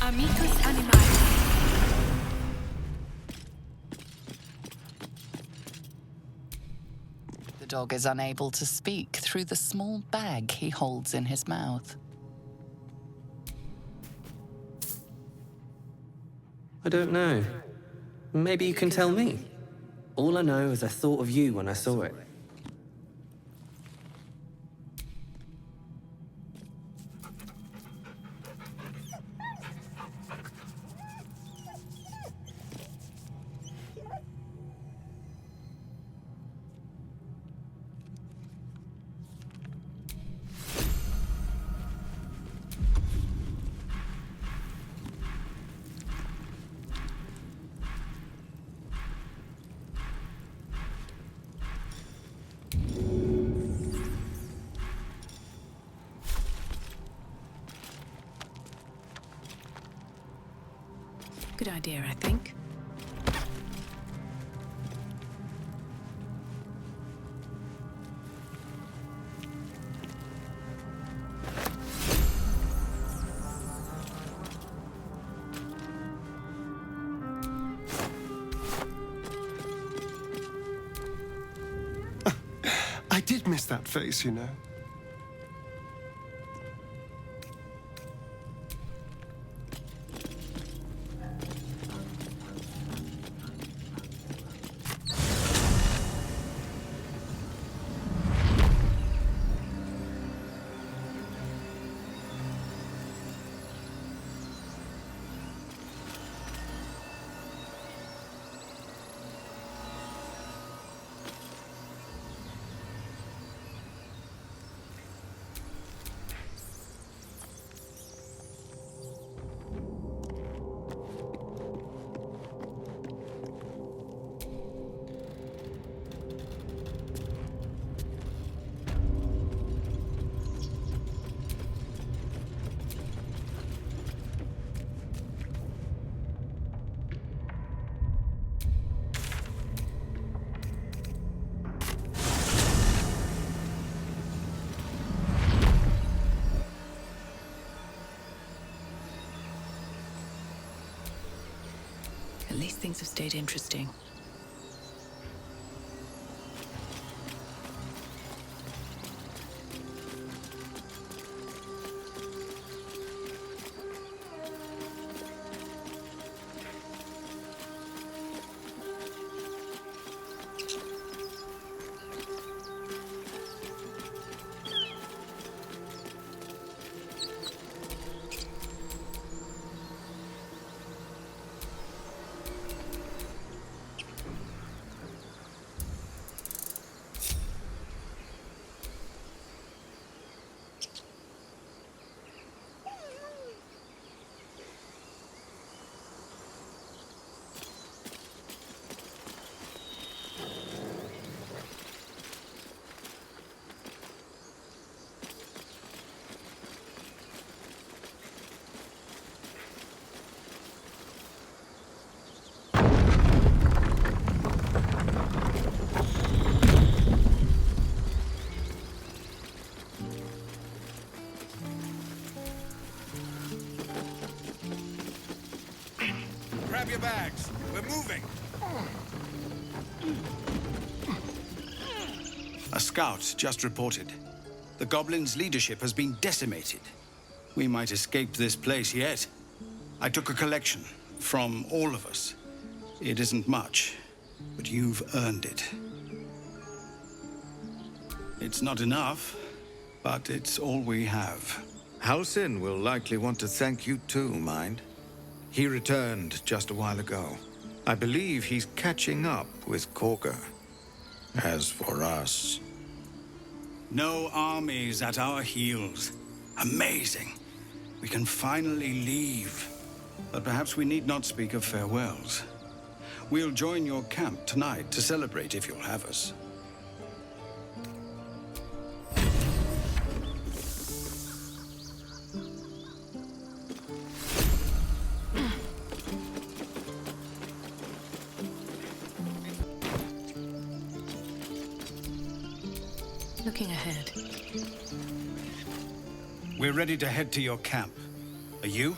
Amicus animalis. The dog is unable to speak through the small bag he holds in his mouth. I don't know. Maybe you can tell me. All I know is I thought of you when I saw it. Good idea, I think. I did miss that face, you know. At least things have stayed interesting. Grab your bags. We're moving. A scout just reported. The goblins' leadership has been decimated. We might escape this place yet. I took a collection from all of us. It isn't much, but you've earned it. It's not enough, but it's all we have. Halsin will likely want to thank you too, mind. He returned just a while ago. I believe he's catching up with Korga. As for us... No armies at our heels. Amazing. We can finally leave. But perhaps we need not speak of farewells. We'll join your camp tonight to celebrate if you'll have us. Looking ahead. We're ready to head to your camp. Are you?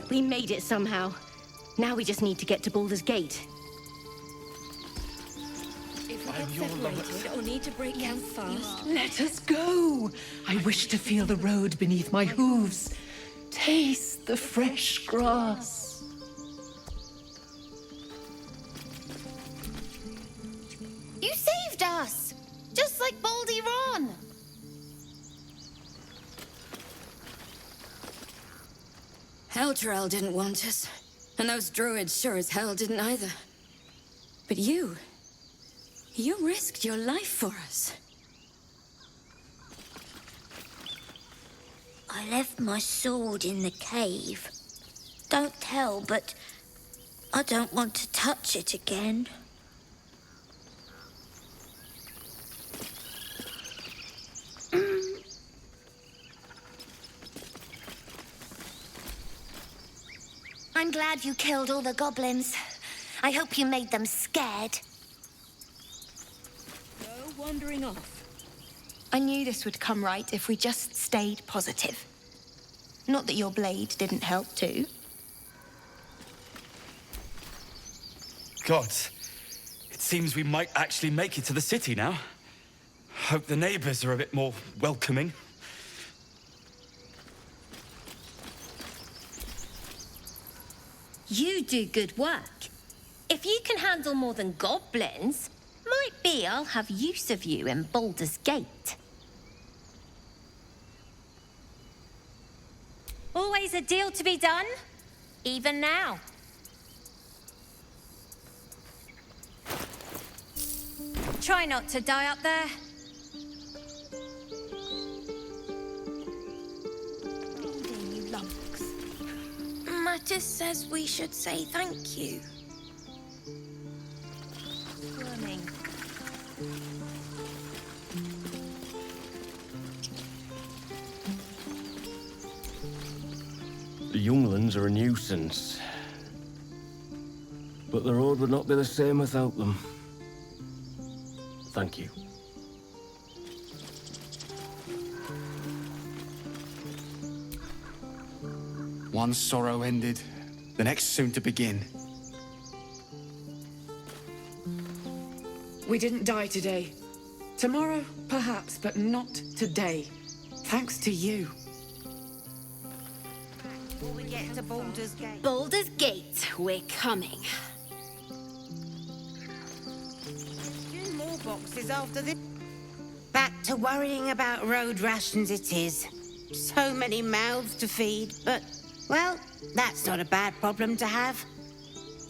We made it somehow. Now we just need to get to Baldur's Gate. If we get separated or need to break camp fast, Let us go. I wish to feel the road beneath my hooves. Taste the fresh grass. You saved us! Just like Baldy Ron! Elturel didn't want us. And those druids sure as hell didn't either. But you risked your life for us. I left my sword in the cave. Don't tell, but I don't want to touch it again. I'm glad you killed all the goblins. I hope you made them scared. No wandering off. I knew this would come right if we just stayed positive. Not that your blade didn't help too. Gods, it seems we might actually make it to the city now. Hope the neighbors are a bit more welcoming. You do good work. If you can handle more than goblins, might be I'll have use of you in Baldur's Gate. Always a deal to be done, even now. Try not to die up there. You lummox. Mattis says we should say thank you. Squirming. The younglings are a nuisance. But the road would not be the same without them. Thank you. One sorrow ended, the next soon to begin. We didn't die today. Tomorrow, perhaps, but not today. Thanks to you. Before we get to Baldur's Gate. Baldur's Gate, we're coming. Few more boxes after this. Back to worrying about road rations it is. So many mouths to feed, but, well, that's not a bad problem to have.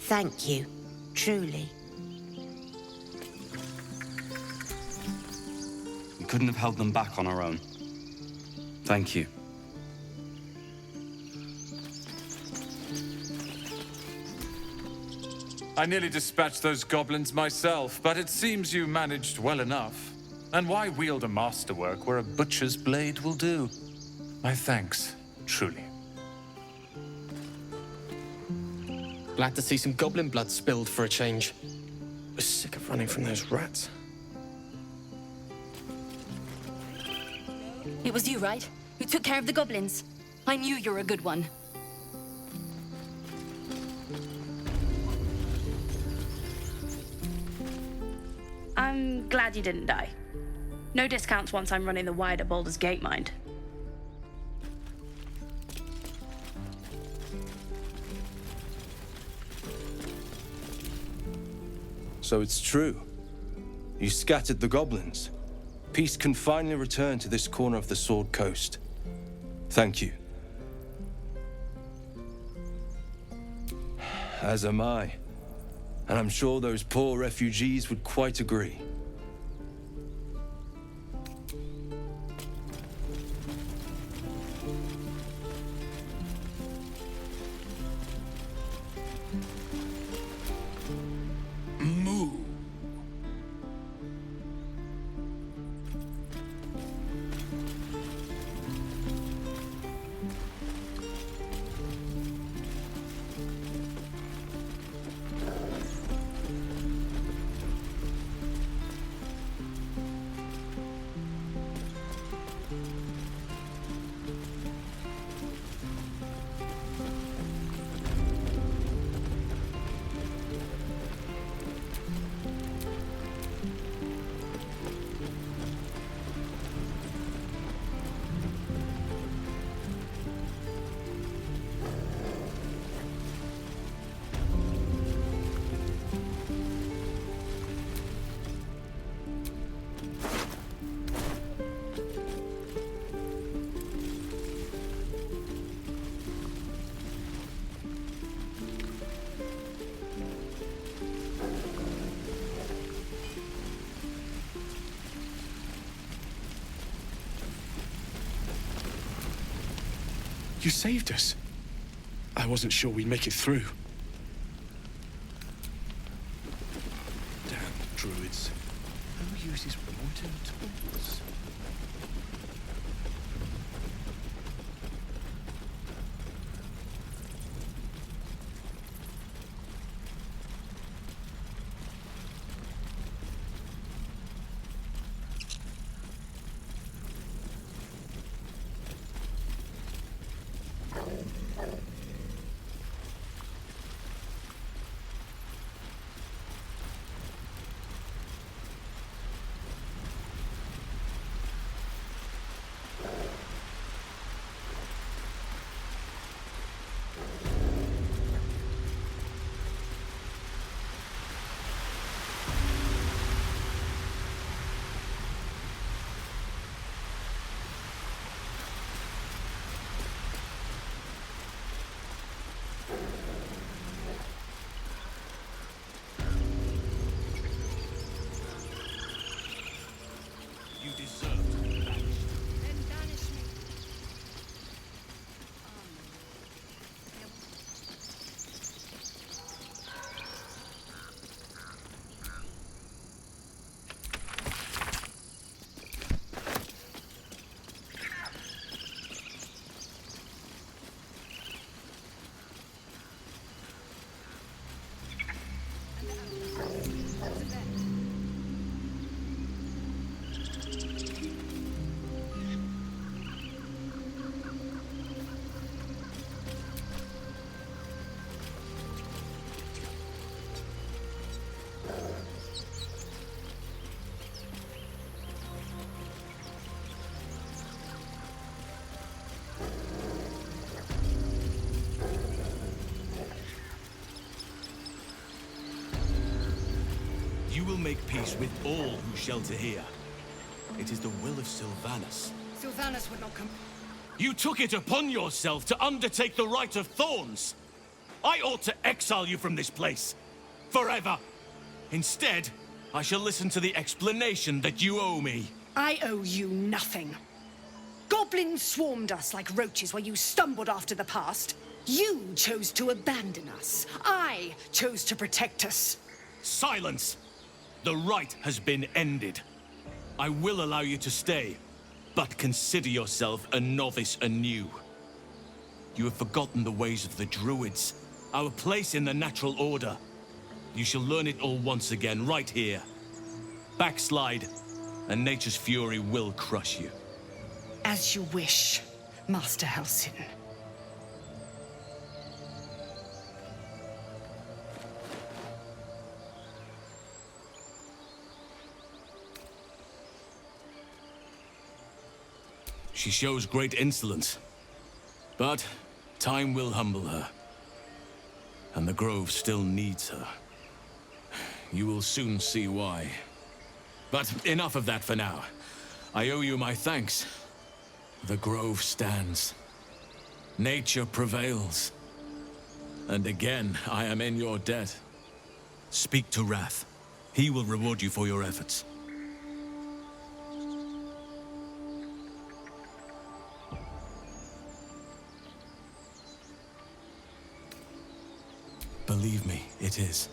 Thank you, truly. We couldn't have held them back on our own. Thank you. I nearly dispatched those goblins myself, but it seems you managed well enough. And why wield a masterwork where a butcher's blade will do? My thanks, truly. Glad to see some goblin blood spilled for a change. Was sick of running from those rats. It was you, right? Who took care of the goblins? I knew you were a good one. I'm glad you didn't die. No discounts once I'm running the wider Baldur's Gate mind. So it's true. You scattered the goblins. Peace can finally return to this corner of the Sword Coast. Thank you. As am I. And I'm sure those poor refugees would quite agree. You saved us. I wasn't sure we'd make it through. Damn druids. Who uses wooden tools? You will make peace with all who shelter here. It is the will of Sylvanas. Sylvanas would not come. You took it upon yourself to undertake the Rite of Thorns. I ought to exile you from this place. Forever. Instead, I shall listen to the explanation that you owe me. I owe you nothing. Goblins swarmed us like roaches while you stumbled after the past. You chose to abandon us. I chose to protect us. Silence! The rite has been ended. I will allow you to stay, but consider yourself a novice anew. You have forgotten the ways of the druids, our place in the natural order. You shall learn it all once again, right here. Backslide, and nature's fury will crush you. As you wish, Master Halsin. She shows great insolence, but time will humble her. And the Grove still needs her. You will soon see why. But enough of that for now. I owe you my thanks. The Grove stands. Nature prevails. And again, I am in your debt. Speak to Wrath. He will reward you for your efforts. Believe me, it is.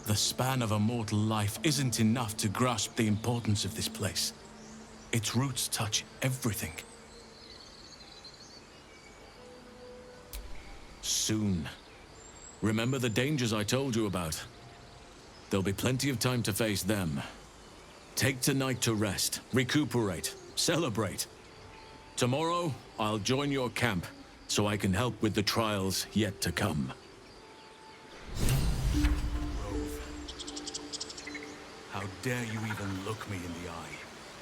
The span of a mortal life isn't enough to grasp the importance of this place. Its roots touch everything. Soon. Remember the dangers I told you about. There'll be plenty of time to face them. Take tonight to rest, recuperate, celebrate. Tomorrow, I'll join your camp, so I can help with the trials yet to come. How dare you even look me in the eye?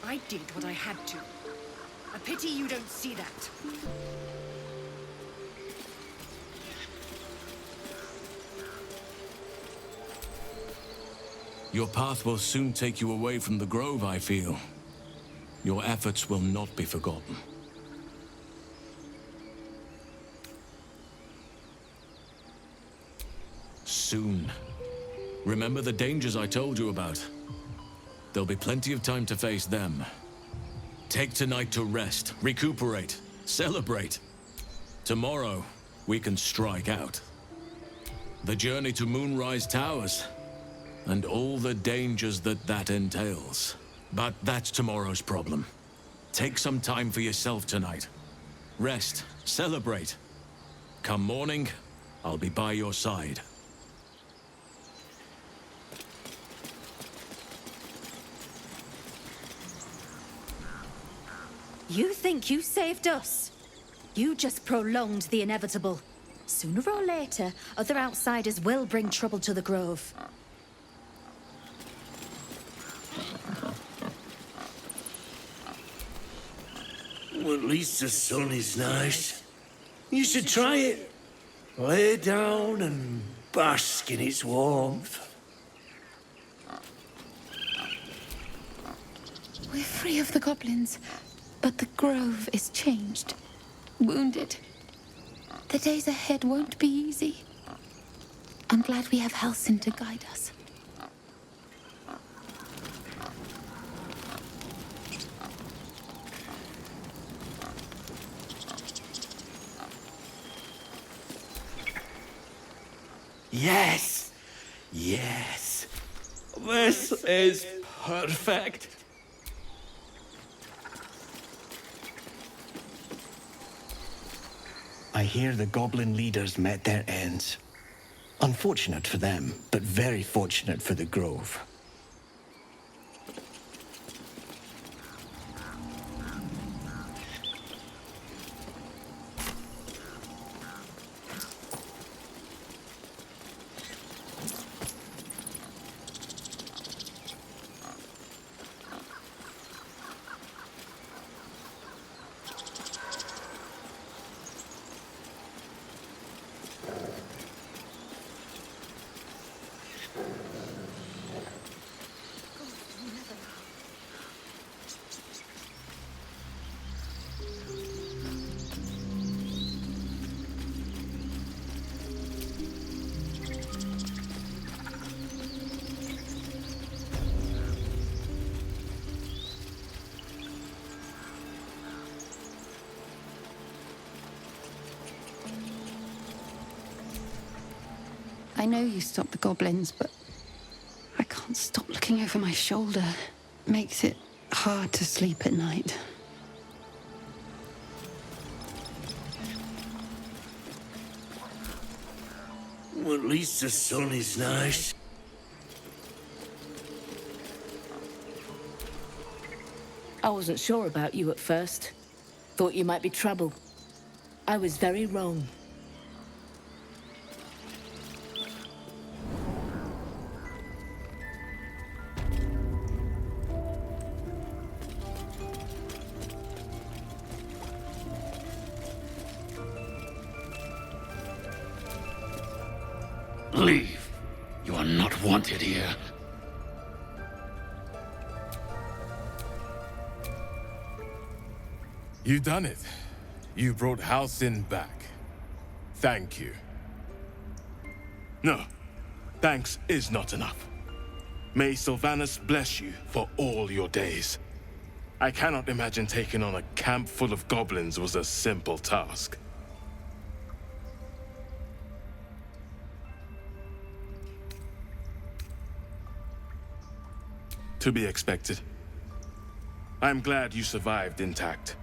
I did what I had to. A pity you don't see that. Your path will soon take you away from the Grove, I feel. Your efforts will not be forgotten. Soon. Remember the dangers I told you about. There'll be plenty of time to face them. Take tonight to rest, recuperate, celebrate. Tomorrow, we can strike out. The journey to Moonrise Towers, and all the dangers that entails. But that's tomorrow's problem. Take some time for yourself tonight. Rest, celebrate. Come morning, I'll be by your side. You think you saved us? You just prolonged the inevitable. Sooner or later, other outsiders will bring trouble to the Grove. Well, at least the sun is nice. You should try it. Lay down and bask in its warmth. We're free of the goblins, but the Grove is changed. Wounded. The days ahead won't be easy. I'm glad we have Halsin to guide us. Yes! Yes! This is perfect! I hear the goblin leaders met their ends. Unfortunate for them, but very fortunate for the Grove. I know you stopped the goblins, but I can't stop looking over my shoulder. Makes it hard to sleep at night. Well, at least the sun is nice. I wasn't sure about you at first. Thought you might be trouble. I was very wrong. Leave. You are not wanted here. You done it. You brought Halsin back. Thank you. No, thanks is not enough. May Sylvanus bless you for all your days. I cannot imagine taking on a camp full of goblins was a simple task. To be expected. I'm glad you survived intact.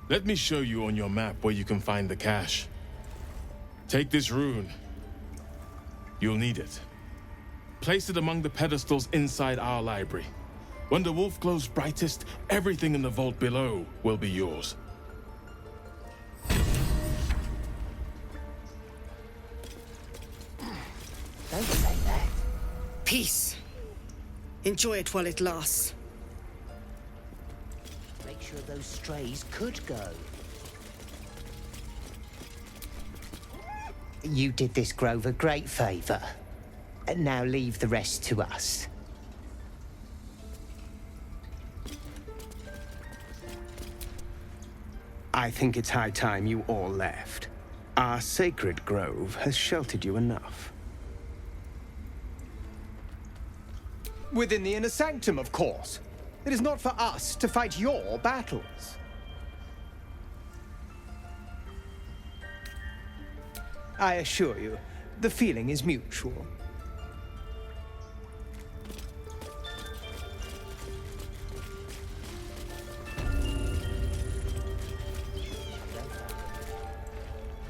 Let me show you on your map where you can find the cache. Take this rune. You'll need it. Place it among the pedestals inside our library. When the wolf glows brightest, everything in the vault below will be yours. Don't say that. Peace. Enjoy it while it lasts. Make sure those strays could go. You did this grove a great favor. And now leave the rest to us. I think it's high time you all left. Our sacred grove has sheltered you enough. Within the inner sanctum, of course. It is not for us to fight your battles. I assure you, the feeling is mutual.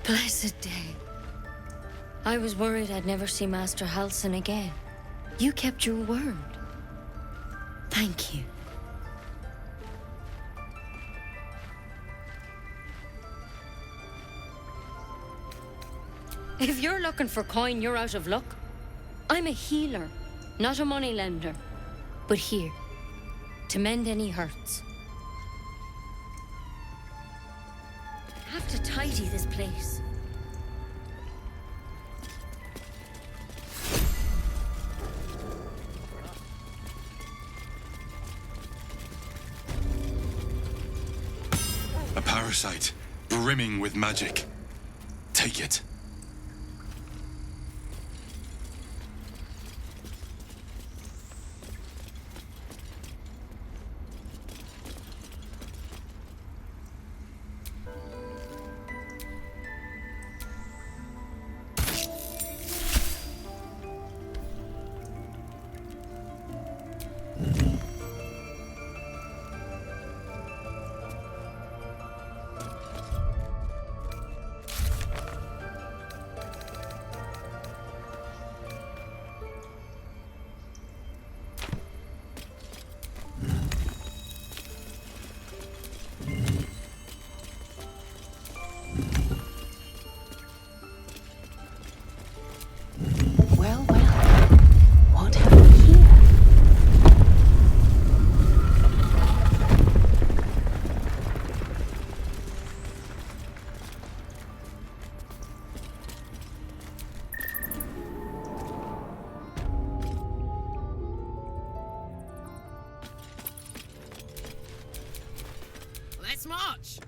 Blessed day. I was worried I'd never see Master Halsin again. You kept your word. Thank you. If you're looking for coin, you're out of luck. I'm a healer, not a moneylender. But here, to mend any hurts. I have to tidy this place. A parasite, brimming with magic. Take it. Let's march!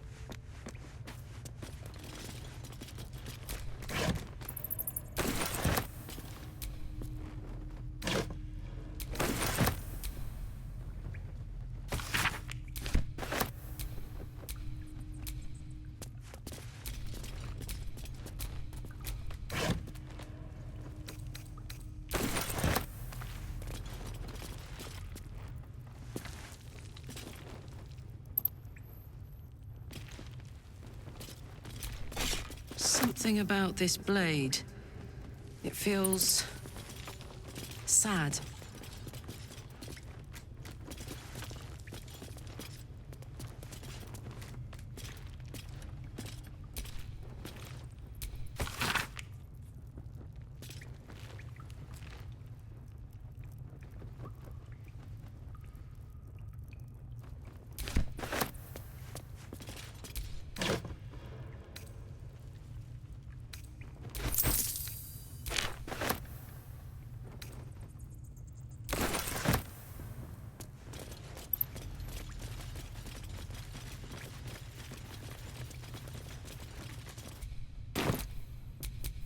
Something about this blade. It feels sad.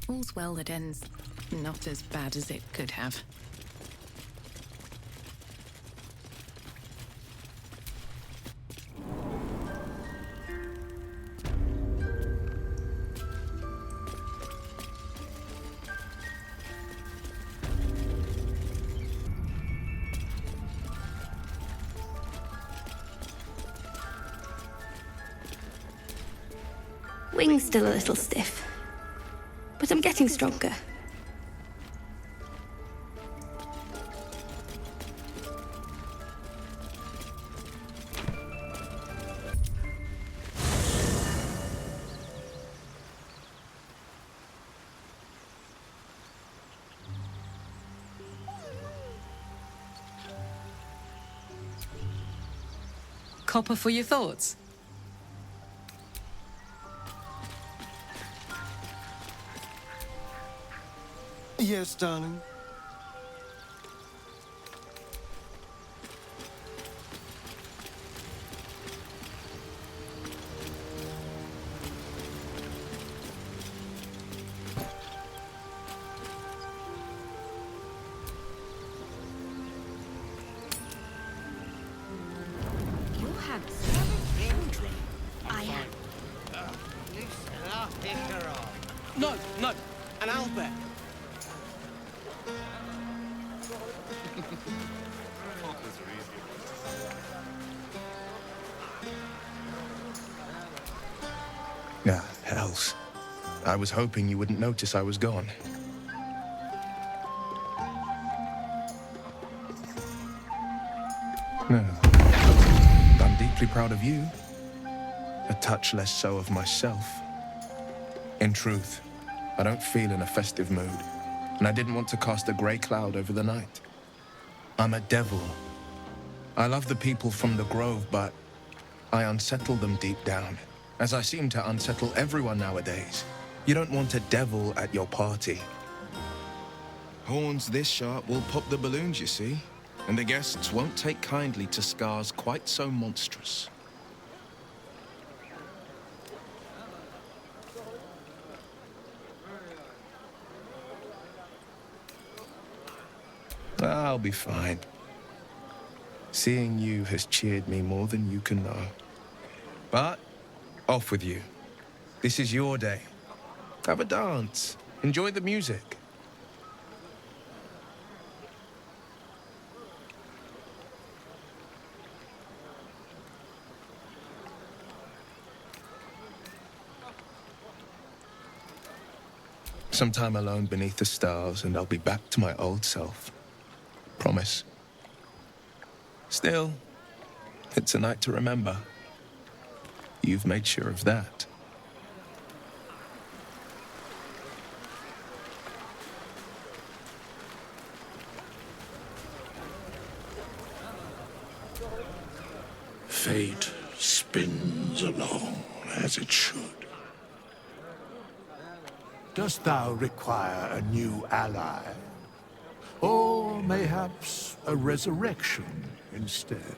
All's well that ends not as bad as it could have. Wing's still a little stiff, but I'm getting stronger. Copper for your thoughts? Yes, darling. You have I am. No, No, an owlbear. Ah, hells. I was hoping you wouldn't notice I was gone. No. I'm deeply proud of you. A touch less so of myself. In truth, I don't feel in a festive mood, and I didn't want to cast a grey cloud over the night. I'm a devil. I love the people from the Grove, but I unsettle them deep down, as I seem to unsettle everyone nowadays. You don't want a devil at your party. Horns this sharp will pop the balloons, you see, and the guests won't take kindly to scars quite so monstrous. I'll be fine. Seeing you has cheered me more than you can know. But, off with you. This is your day. Have a dance. Enjoy the music. Some time alone beneath the stars, and I'll be back to my old self. Promise. Still, it's a night to remember. You've made sure of that. Fate spins along as it should. Dost thou require a new ally? Or mayhaps a resurrection instead?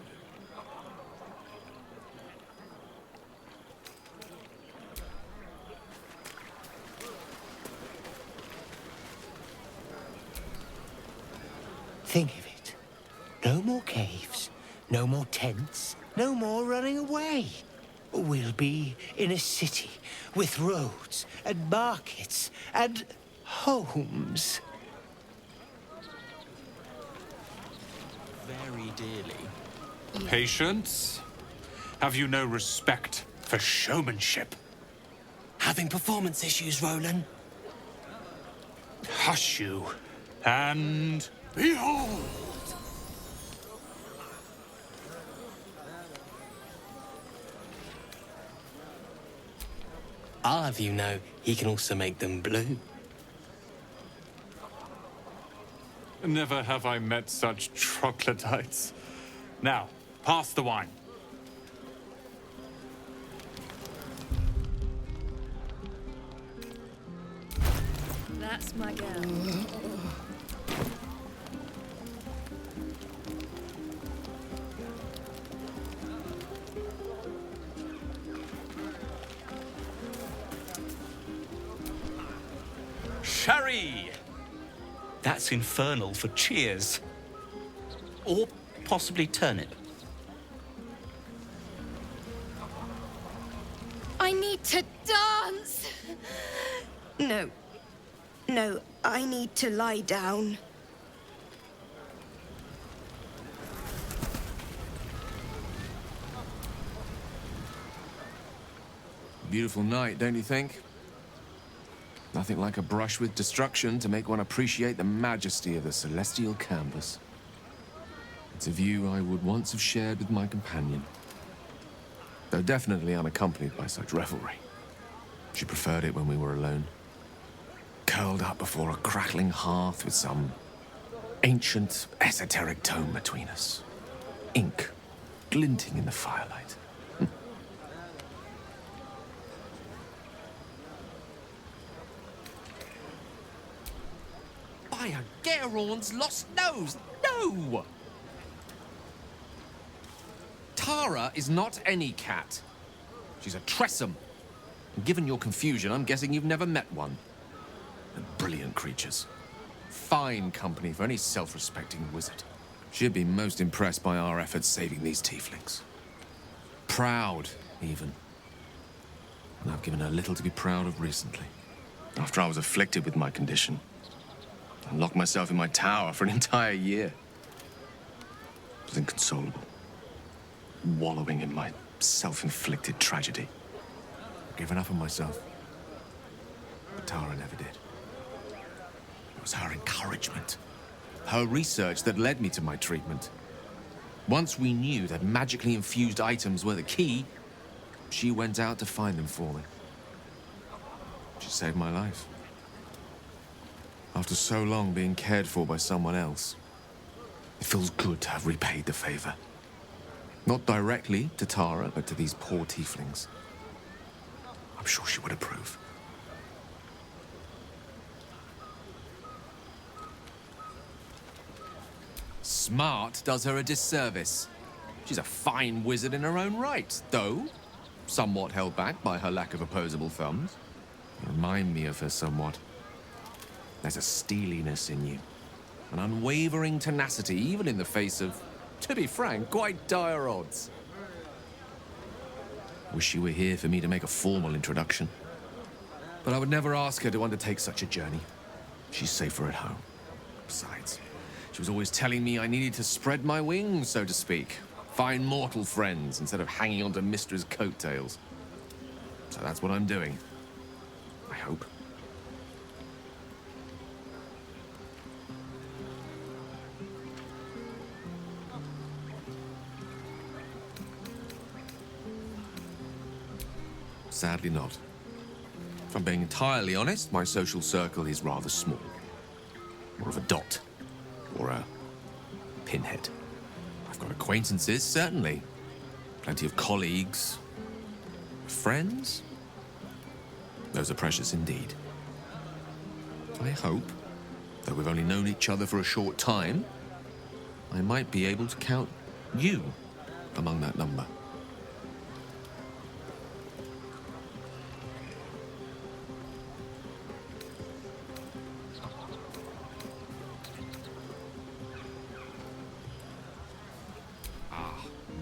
Think of it. No more caves, no more tents, no more running away. We'll be in a city with roads and markets and homes. Very dearly. Patience? Have you no respect for showmanship? Having performance issues, Roland? Hush you, and behold! I'll have you know, he can also make them blue. Never have I met such troglodytes. Now, pass the wine. That's my girl. Sherry! That's infernal for cheers. Or possibly turnip. I need to dance! No. No, I need to lie down. Beautiful night, don't you think? Nothing like a brush with destruction to make one appreciate the majesty of the celestial canvas. It's a view I would once have shared with my companion, though definitely unaccompanied by such revelry. She preferred it when we were alone, curled up before a crackling hearth with some ancient, esoteric tome between us. Ink glinting in the firelight. By a Gerawn's lost nose! No! Tara is not any cat. She's a Tressum. And given your confusion, I'm guessing you've never met one. And brilliant creatures. Fine company for any self-respecting wizard. She'd be most impressed by our efforts saving these tieflings. Proud, even. And I've given her little to be proud of recently. After I was afflicted with my condition, I locked myself in my tower for an entire year. I was inconsolable, wallowing in my self-inflicted tragedy. I'd given up on myself. But Tara never did. It was her encouragement, her research that led me to my treatment. Once we knew that magically infused items were the key, she went out to find them for me. She saved my life. After so long being cared for by someone else, it feels good to have repaid the favor. Not directly to Tara, but to these poor tieflings. I'm sure she would approve. Smart does her a disservice. She's a fine wizard in her own right, though somewhat held back by her lack of opposable thumbs. You remind me of her somewhat. There's a steeliness in you, an unwavering tenacity, even in the face of, to be frank, quite dire odds. Wish you were here for me to make a formal introduction. But I would never ask her to undertake such a journey. She's safer at home. Besides, she was always telling me I needed to spread my wings, so to speak. Find mortal friends instead of hanging onto Mistra's coattails. So that's what I'm doing. I hope. Sadly not. If I'm being entirely honest, my social circle is rather small. More of a dot. Or a pinhead. I've got acquaintances, certainly. Plenty of colleagues. Friends? Those are precious indeed. I hope, though we've only known each other for a short time, I might be able to count you among that number.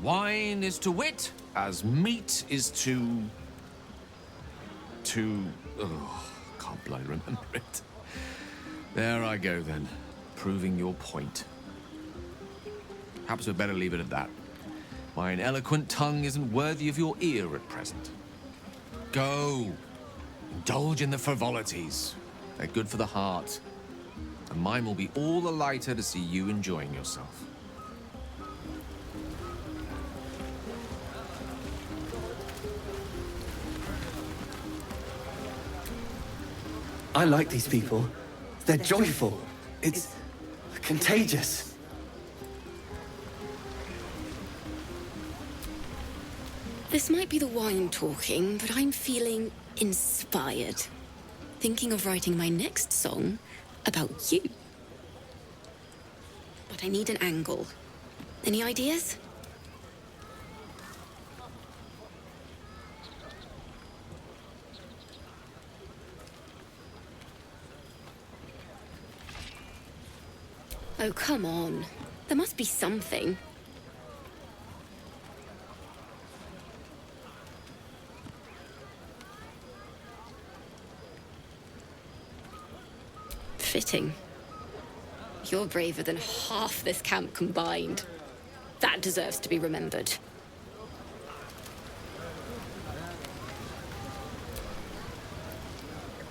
Wine is to wit, as meat is to... Oh, can't bloody remember it. There I go then, proving your point. Perhaps we'd better leave it at that. Mine eloquent tongue isn't worthy of your ear at present. Go, indulge in the frivolities. They're good for the heart. And mine will be all the lighter to see you enjoying yourself. I like these people. They're joyful. It's contagious. This might be the wine talking, but I'm feeling inspired. Thinking of writing my next song about you. But I need an angle. Any ideas? Oh, come on. There must be something. Fitting. You're braver than half this camp combined. That deserves to be remembered.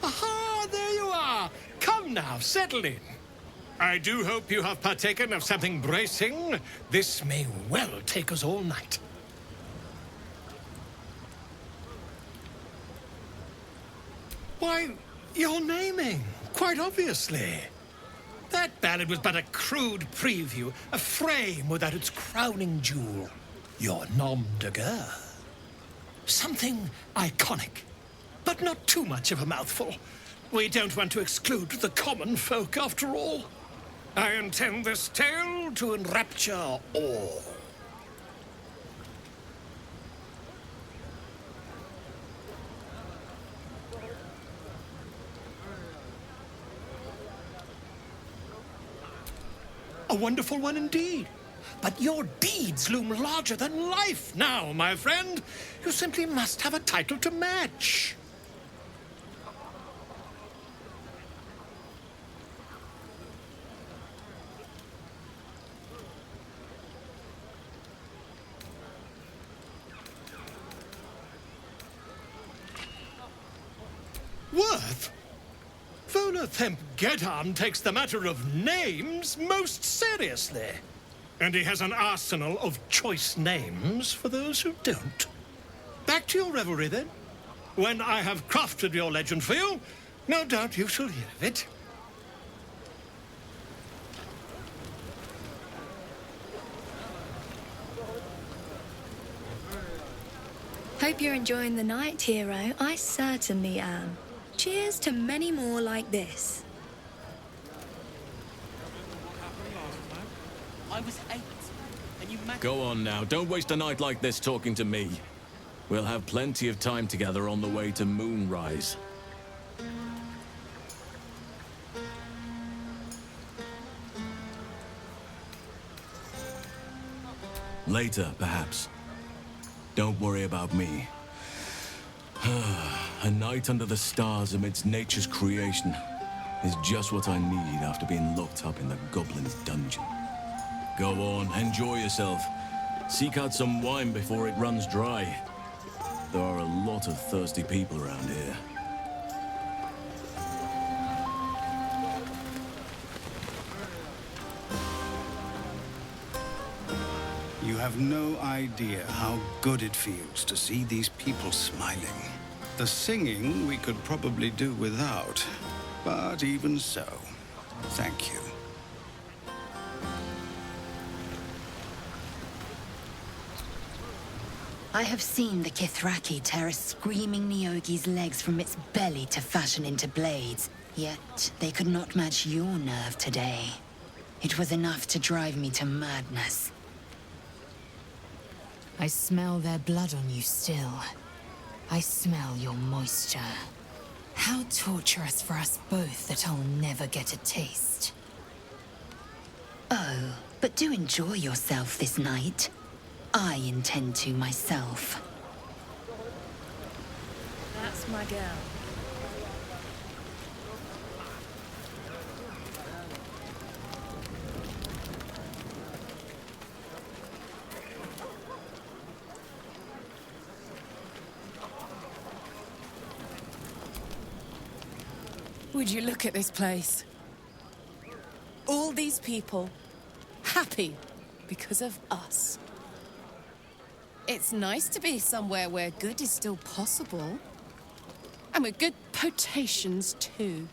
Aha, there you are. Come now, settle in. I do hope you have partaken of something bracing. This may well take us all night. Why, you're naming, quite obviously. That ballad was but a crude preview, a frame without its crowning jewel. Your nom de guerre. Something iconic, but not too much of a mouthful. We don't want to exclude the common folk, after all. I intend this tale to enrapture all. A wonderful one indeed. But your deeds loom larger than life now, my friend. You simply must have a title to match. earth? Volothamp Geddon takes the matter of names most seriously. And he has an arsenal of choice names for those who don't. Back to your revelry, then. When I have crafted your legend for you, no doubt you shall hear of it. Hope you're enjoying the night, hero. I certainly am. Cheers to many more like this. I was 8, and you Go on now, don't waste a night like this talking to me. We'll have plenty of time together on the way to Moonrise. Later, perhaps. Don't worry about me. A night under the stars amidst nature's creation is just what I need after being locked up in the Goblin's dungeon. Go on, enjoy yourself. Seek out some wine before it runs dry. There are a lot of thirsty people around here. You have no idea how good it feels to see these people smiling. The singing we could probably do without, but even so, thank you. I have seen the Kithraki tear a screaming Neogi's legs from its belly to fashion into blades, yet they could not match your nerve today. It was enough to drive me to madness. I smell their blood on you still. I smell your moisture. How torturous for us both that I'll never get a taste. Oh, but do enjoy yourself this night. I intend to myself. That's my girl. Would you look at this place? All these people happy because of us. It's nice to be somewhere where good is still possible. And with good potations, too.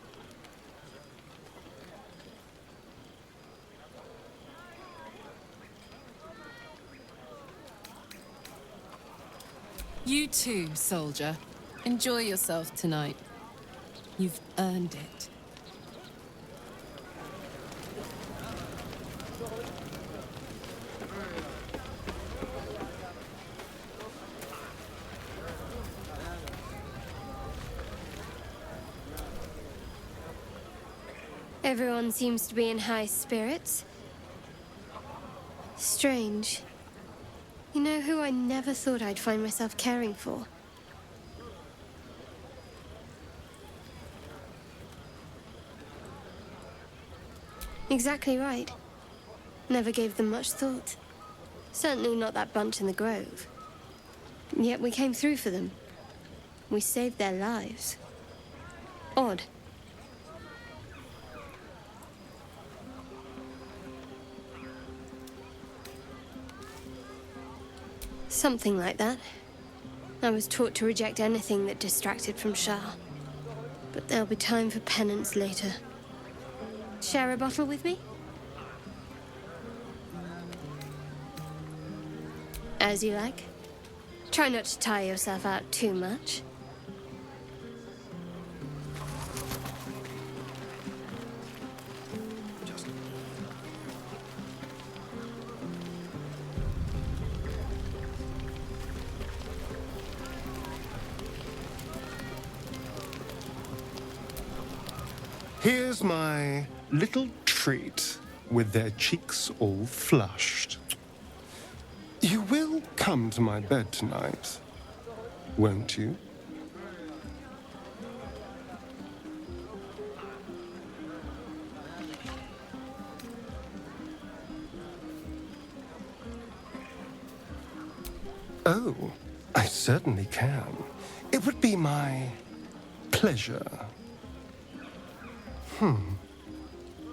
You too, soldier. Enjoy yourself tonight. You've earned it. Everyone seems to be in high spirits. Strange. You know who I never thought I'd find myself caring for? Exactly right. Never gave them much thought. Certainly not that bunch in the grove. Yet we came through for them. We saved their lives. Odd. Something like that. I was taught to reject anything that distracted from Shah. But there'll be time for penance later. Share a bottle with me? As you like. Try not to tire yourself out too much. Here's my little treat with their cheeks all flushed. You will come to my bed tonight, won't you? Oh, I certainly can. It would be my pleasure.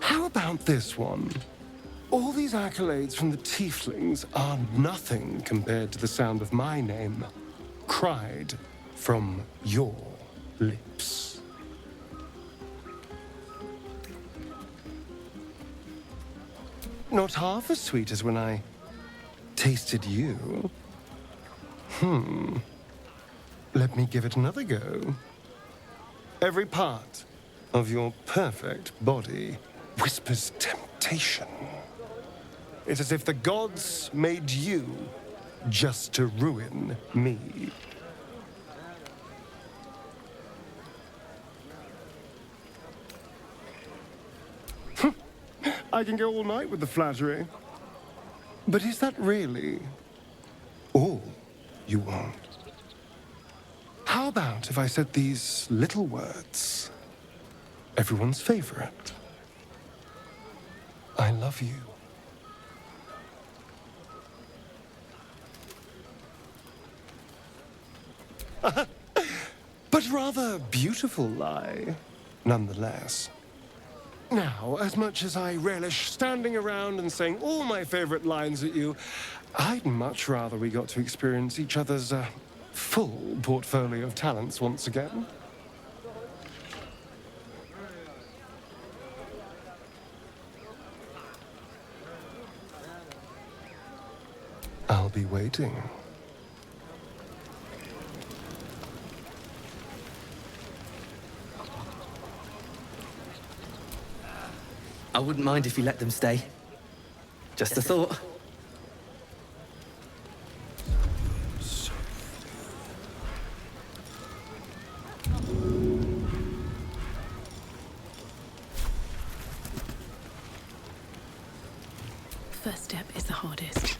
How about this one? All these accolades from the tieflings are nothing compared to the sound of my name, cried from your lips. Not half as sweet as when I tasted you. Let me give it another go. Every part of your perfect body whispers temptation. It's as if the gods made you just to ruin me. I can go all night with the flattery. But is that really all you want? How about if I said these little words? Everyone's favorite. I love you. But rather beautiful lie, nonetheless. Now, as much as I relish standing around and saying all my favorite lines at you, I'd much rather we got to experience each other's full portfolio of talents once again. I'll be waiting. I wouldn't mind if you let them stay. Just a thought. First step is the hardest.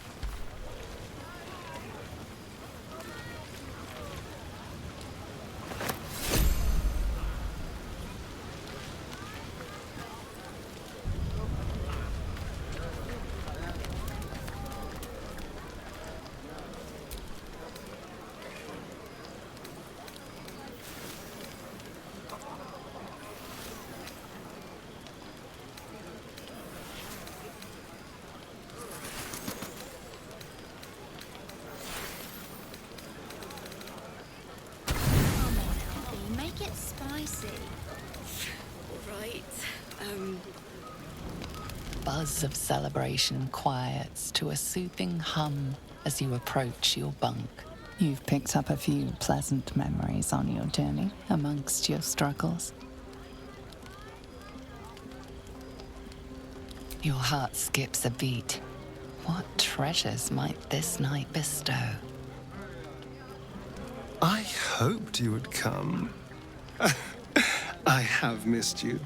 Make it spicy. Right. Buzz of celebration quiets to a soothing hum as you approach your bunk. You've picked up a few pleasant memories on your journey amongst your struggles. Your heart skips a beat. What treasures might this night bestow? I hoped you would come. I have missed you.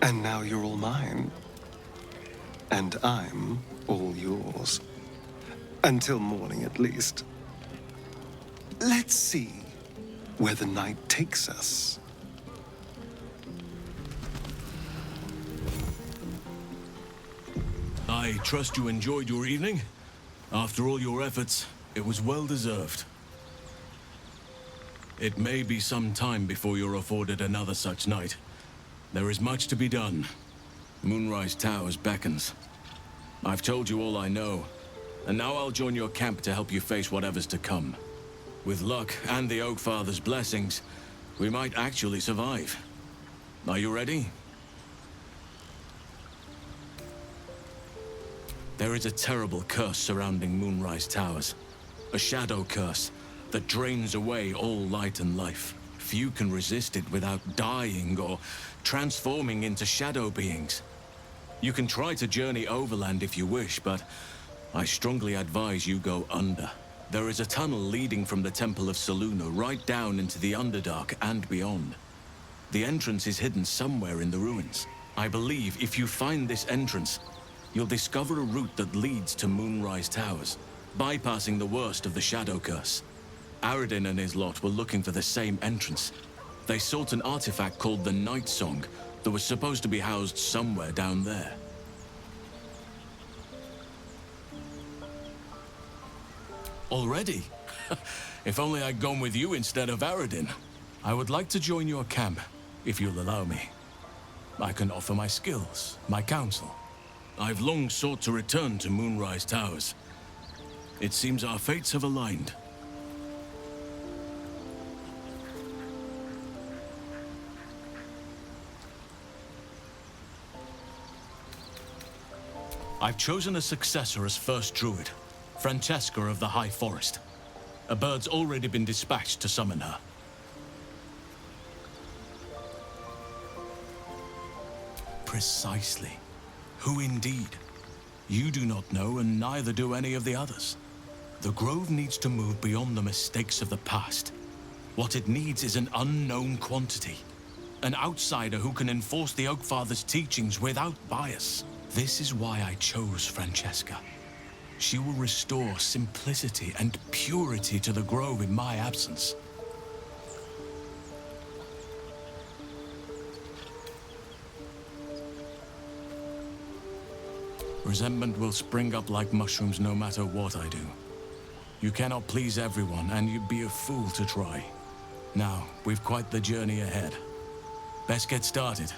And now you're all mine. And I'm all yours. Until morning, at least. Let's see where the night takes us. I trust you enjoyed your evening. After all your efforts, it was well deserved. It may be some time before you're afforded another such night. There is much to be done. Moonrise Towers beckons. I've told you all I know, and now I'll join your camp to help you face whatever's to come. With luck and the Oak Father's blessings, we might actually survive. Are you ready? There is a terrible curse surrounding Moonrise Towers. A shadow curse that drains away all light and life. Few can resist it without dying or transforming into shadow beings. You can try to journey overland if you wish, but I strongly advise you go under. There is a tunnel leading from the Temple of Selûne right down into the Underdark and beyond. The entrance is hidden somewhere in the ruins. I believe if you find this entrance, you'll discover a route that leads to Moonrise Towers, bypassing the worst of the shadow curse. Aradin and his lot were looking for the same entrance. They sought an artifact called the Night Song that was supposed to be housed somewhere down there. Already? If only I'd gone with you instead of Aradin. I would like to join your camp, if you'll allow me. I can offer my skills, my counsel. I've long sought to return to Moonrise Towers. It seems our fates have aligned. I've chosen a successor as first druid, Francesca of the High Forest. A bird's already been dispatched to summon her. Precisely. Who indeed? You do not know, and neither do any of the others. The Grove needs to move beyond the mistakes of the past. What it needs is an unknown quantity. An outsider who can enforce the Oakfather's teachings without bias. This is why I chose Francesca. She will restore simplicity and purity to the Grove in my absence. Resentment will spring up like mushrooms no matter what I do. You cannot please everyone, and you'd be a fool to try. Now, we've quite the journey ahead. Best get started.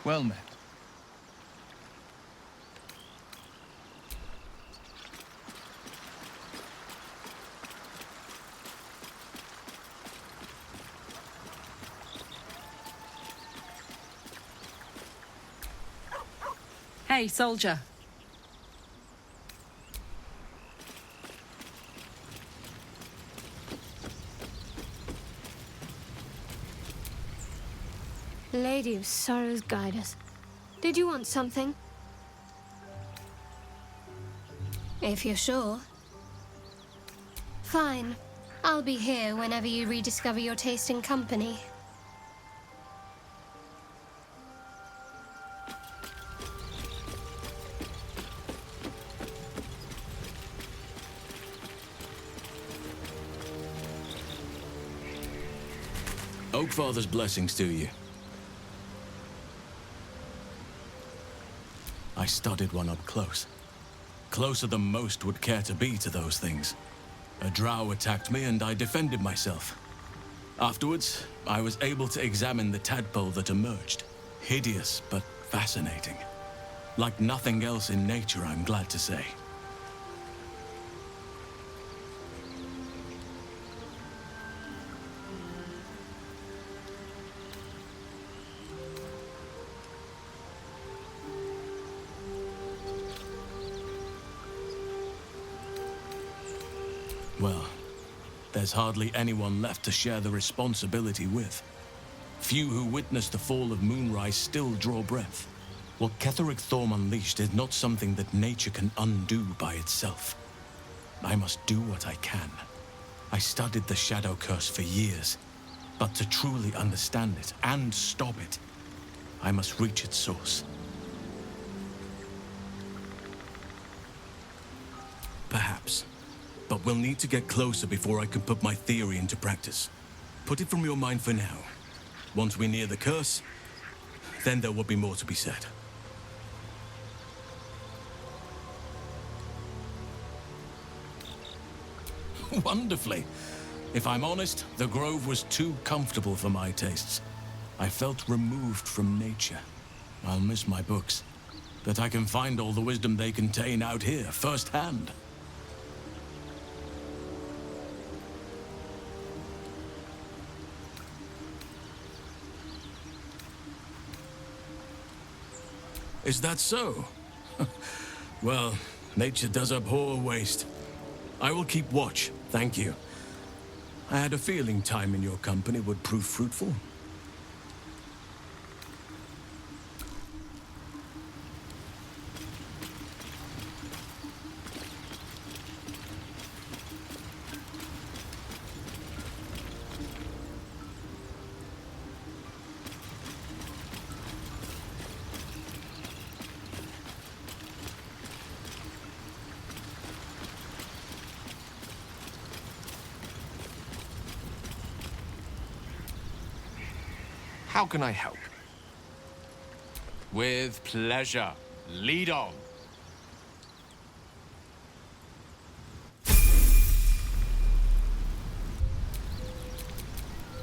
Well met. Hey, soldier. Lady of Sorrows, guide us. Did you want something? If you're sure. Fine. I'll be here whenever you rediscover your taste in company. Oakfather's blessings to you. I studied one up close. Closer than most would care to be to those things. A drow attacked me and I defended myself. Afterwards, I was able to examine the tadpole that emerged. Hideous, but fascinating. Like nothing else in nature, I'm glad to say. Well, there's hardly anyone left to share the responsibility with. Few who witnessed the fall of Moonrise still draw breath. What Ketheric Thorm unleashed is not something that nature can undo by itself. I must do what I can. I studied the Shadow Curse for years, but to truly understand it and stop it, I must reach its source. Perhaps. But we'll need to get closer before I can put my theory into practice. Put it from your mind for now. Once we near the curse, then there will be more to be said. Wonderfully. If I'm honest, the Grove was too comfortable for my tastes. I felt removed from nature. I'll miss my books, but I can find all the wisdom they contain out here, firsthand. Is that so? Well, nature does abhor waste. I will keep watch, thank you. I had a feeling time in your company would prove fruitful. How can I help? With pleasure. Lead on.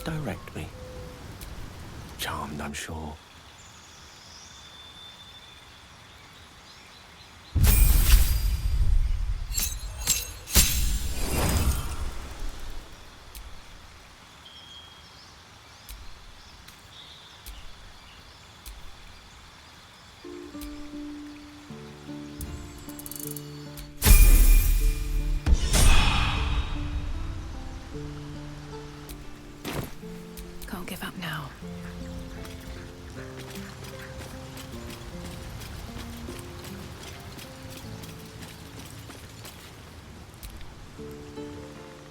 Direct me. Charmed, I'm sure. Can't give up now.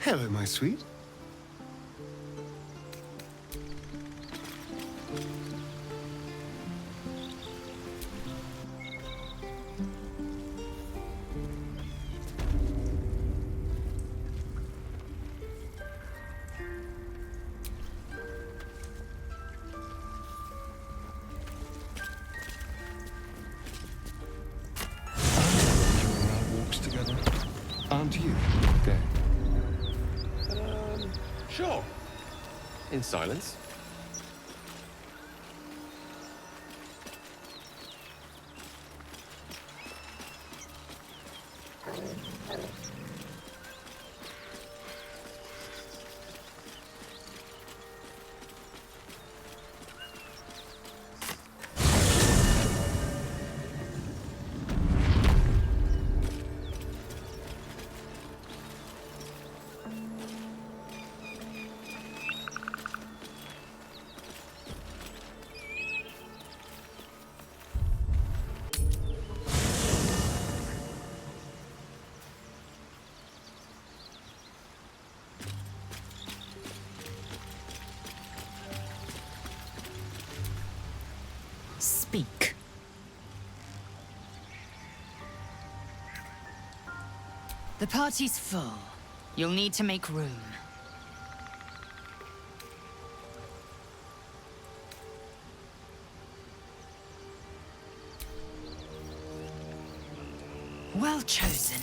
Hello, my sweet. Together. Aren't you, Gay? Sure. In silence. Speak. The party's full. You'll need to make room. Well chosen.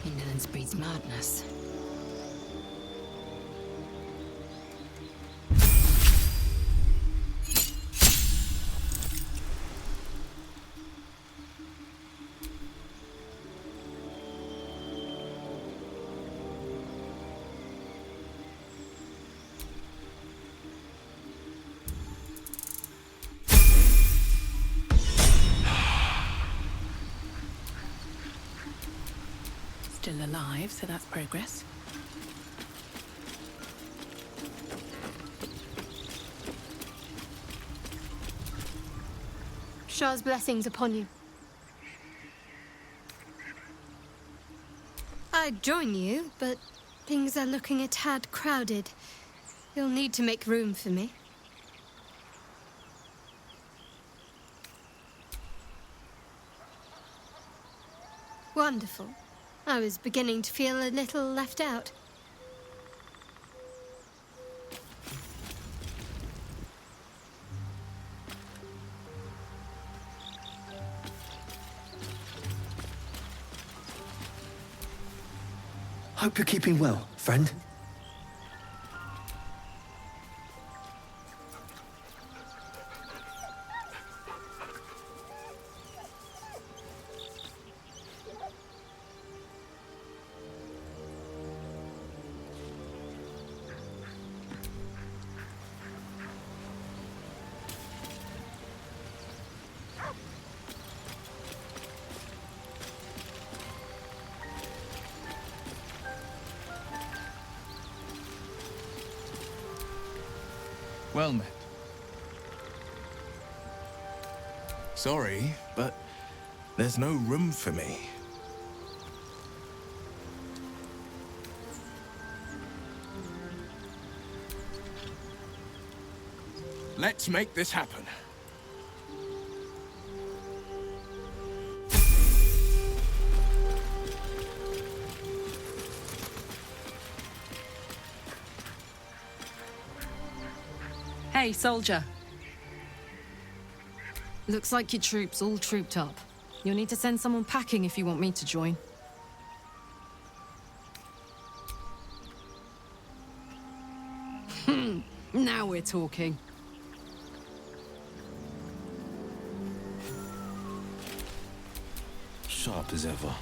Indolence breeds madness. Still alive, so that's progress. Shah's blessings upon you. I'd join you, but things are looking a tad crowded. You'll need to make room for me. Wonderful. I was beginning to feel a little left out. Hope you're keeping well, friend. Well met. Sorry, but there's no room for me. Let's make this happen. Hey, soldier. Looks like your troops all trooped up. You'll need to send someone packing if you want me to join. Now we're talking. Sharp as ever.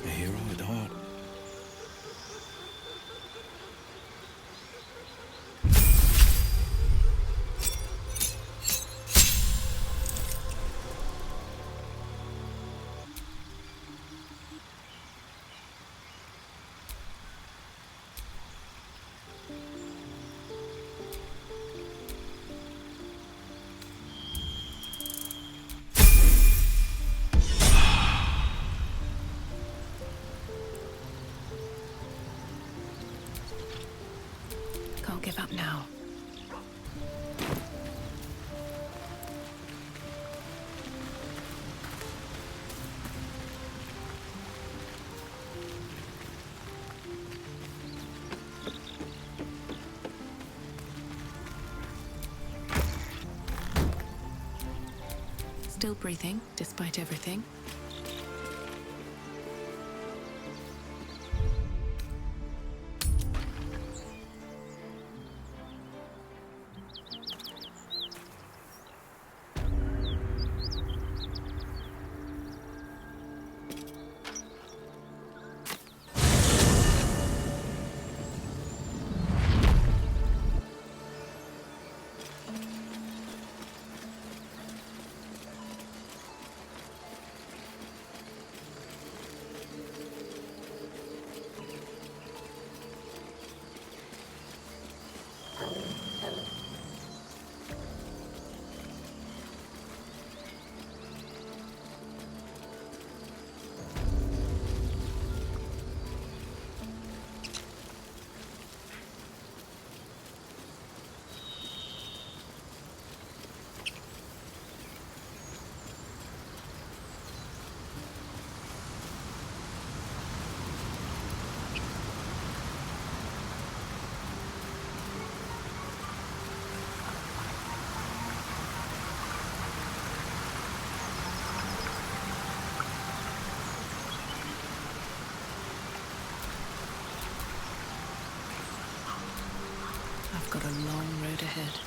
A hero at heart. Can't give up now. Still breathing, despite everything. I've got a long road ahead.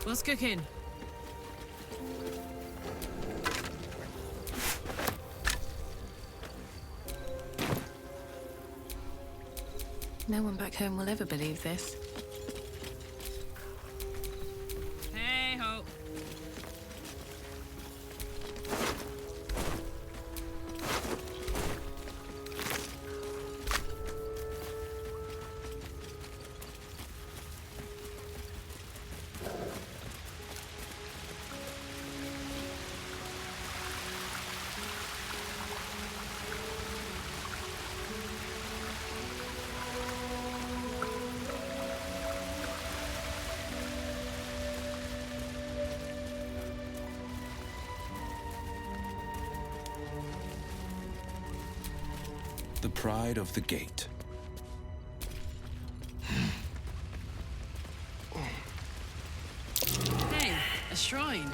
What's cooking? No one back home will ever believe this. Hey ho. The pride of the gate. Hey, a shrine.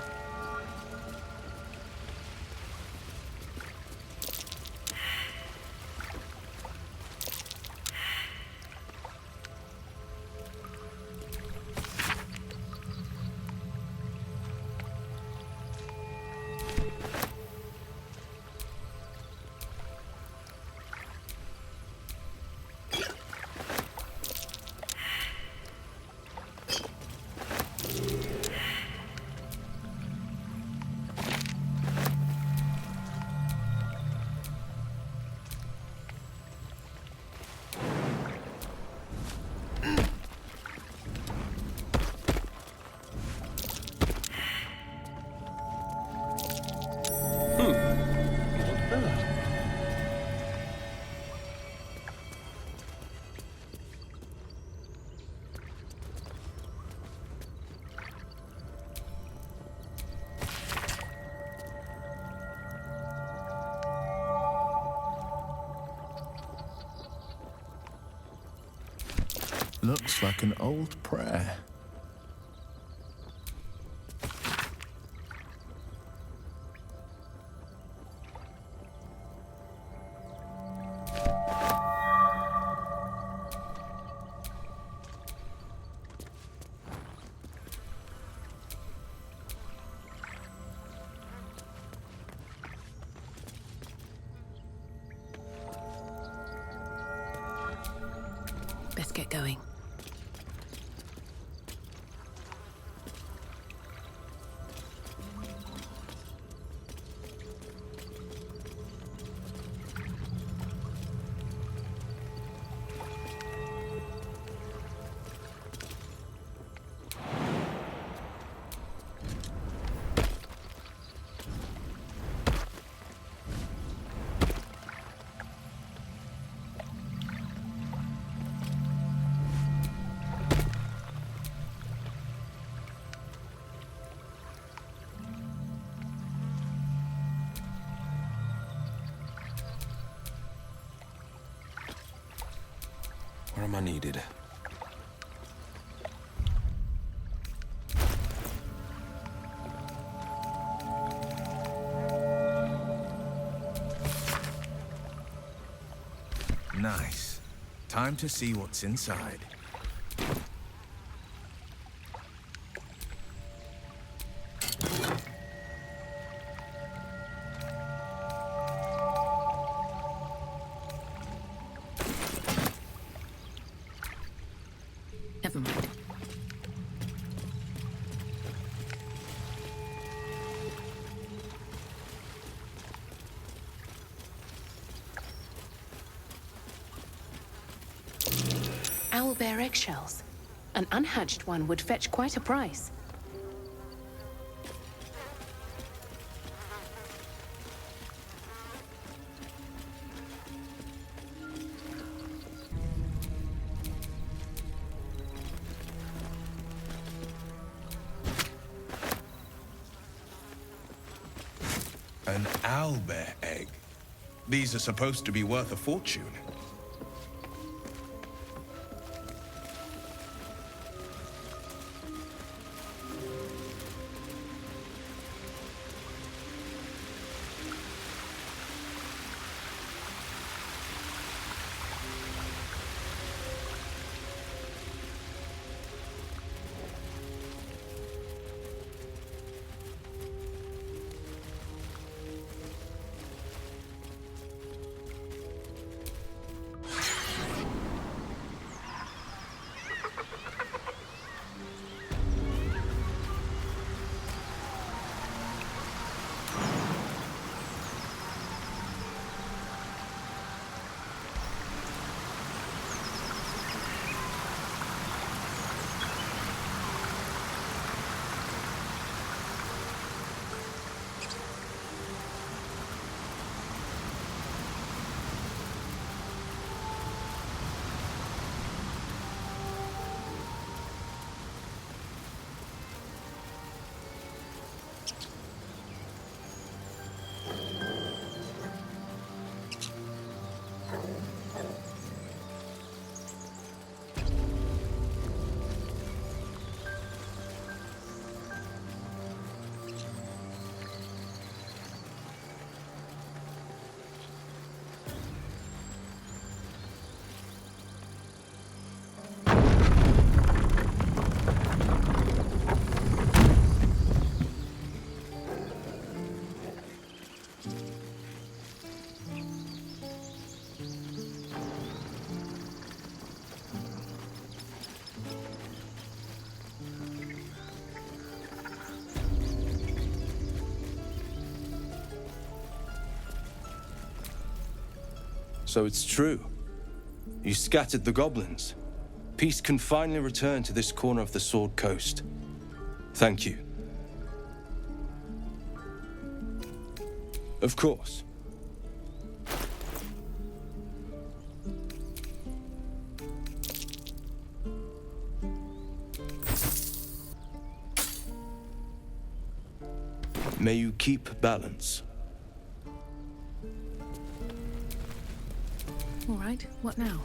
Looks like an old prayer. Best get going. Where am I needed? Nice. Time to see what's inside. Never mind. Owlbear eggshells. An unhatched one would fetch quite a price. An owlbear egg. These are supposed to be worth a fortune. So it's true. You scattered the goblins. Peace can finally return to this corner of the Sword Coast. Thank you. Of course. May you keep balance. All right, what now?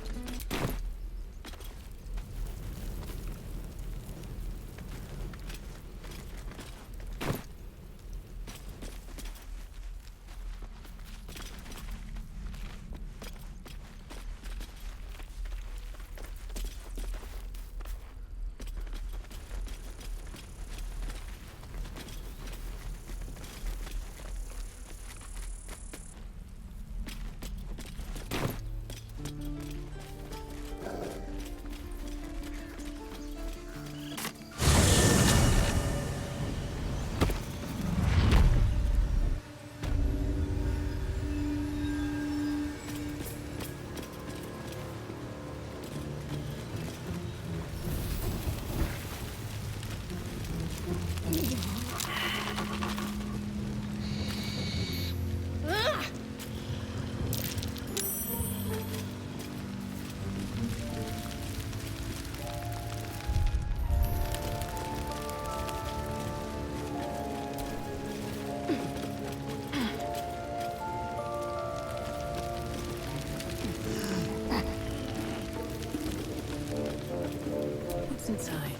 What's inside?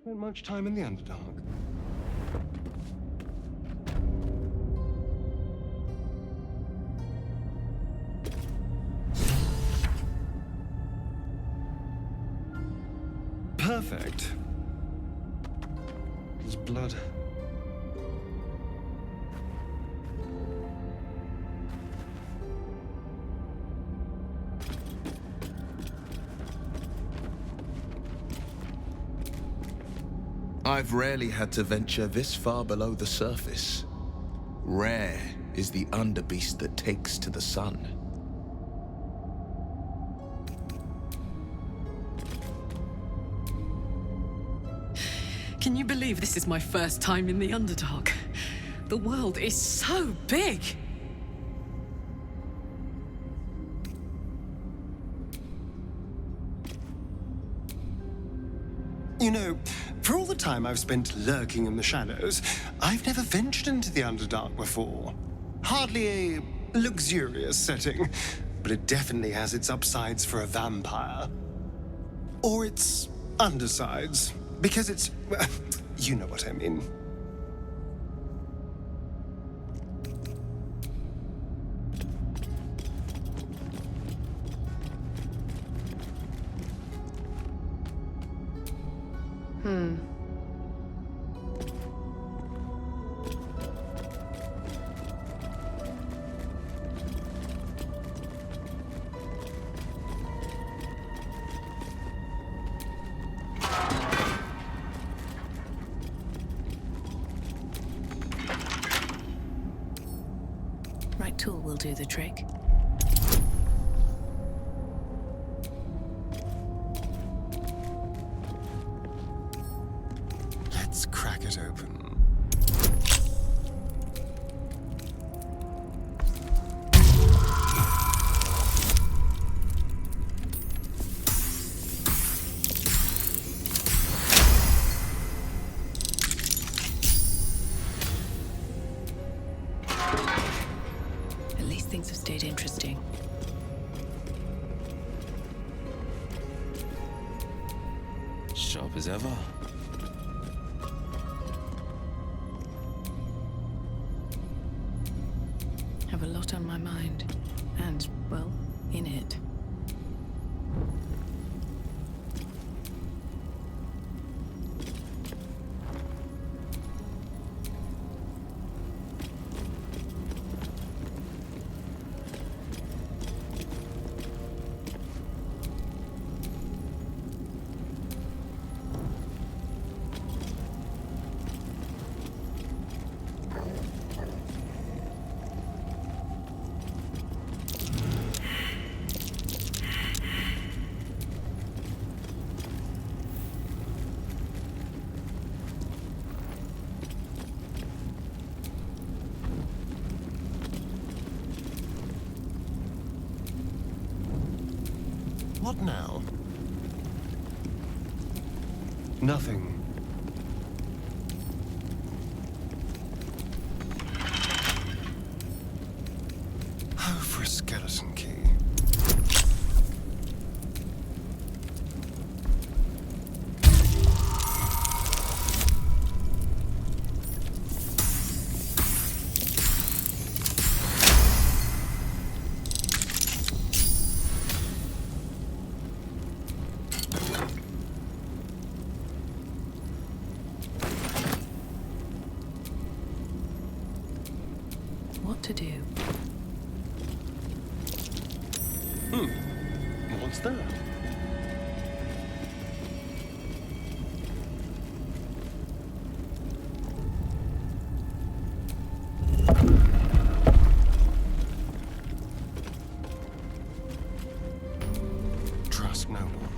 Spent much time in the Underdark. Perfect. His blood. I've rarely had to venture this far below the surface. Rare is the underbeast that takes to the sun. Can you believe this is my first time in the Underdark? The world is so big! You know, for all the time I've spent lurking in the shadows, I've never ventured into the Underdark before. Hardly a luxurious setting, but it definitely has its upsides for a vampire. Or its undersides, because it's... you know what I mean. Right tool will do the trick. Let's crack it open. At least things have stayed interesting. Sharp as ever. Have a lot on my mind. And, well, in it. What now? Nothing. Oh, for a skeleton key. What to do? What's that? Trust no one.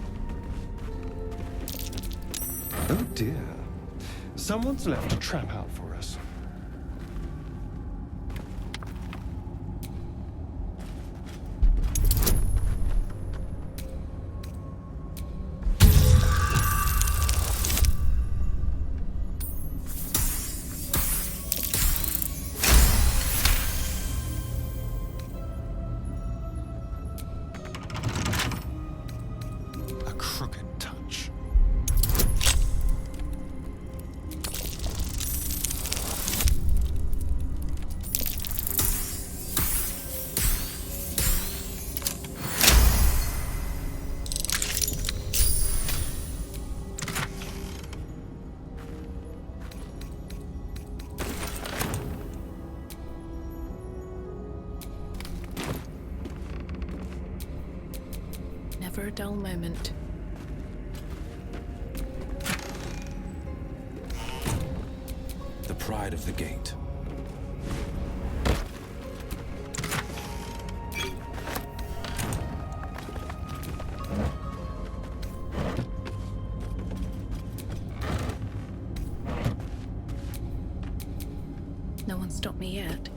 Oh dear. Someone's left a trap out for us. A crooked touch. Never a dull moment. The pride of the gate. can't stop me yet.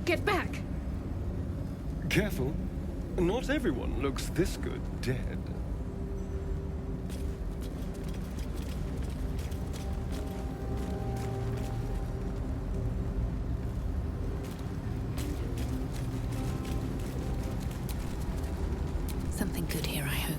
Get back! Careful. Not everyone looks this good dead. Something good here, I hope.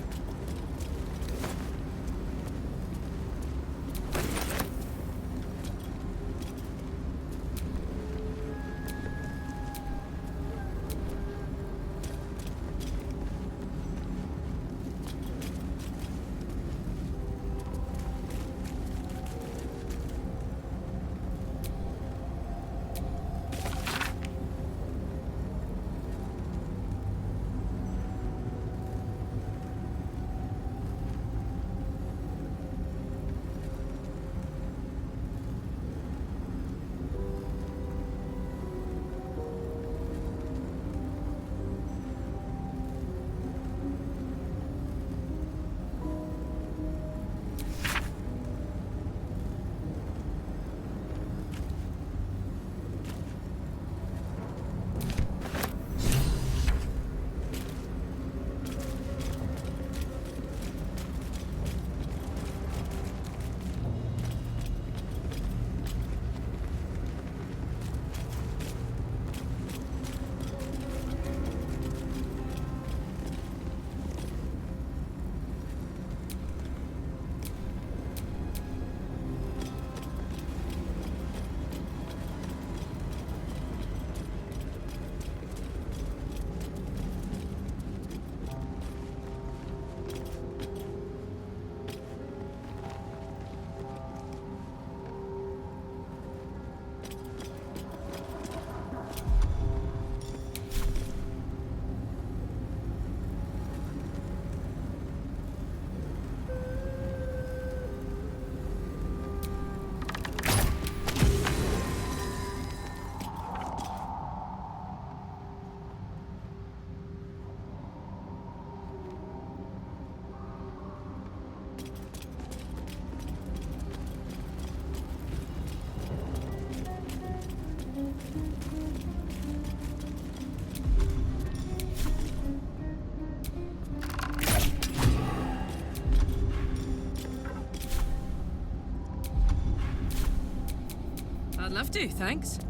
I'd love to, thanks.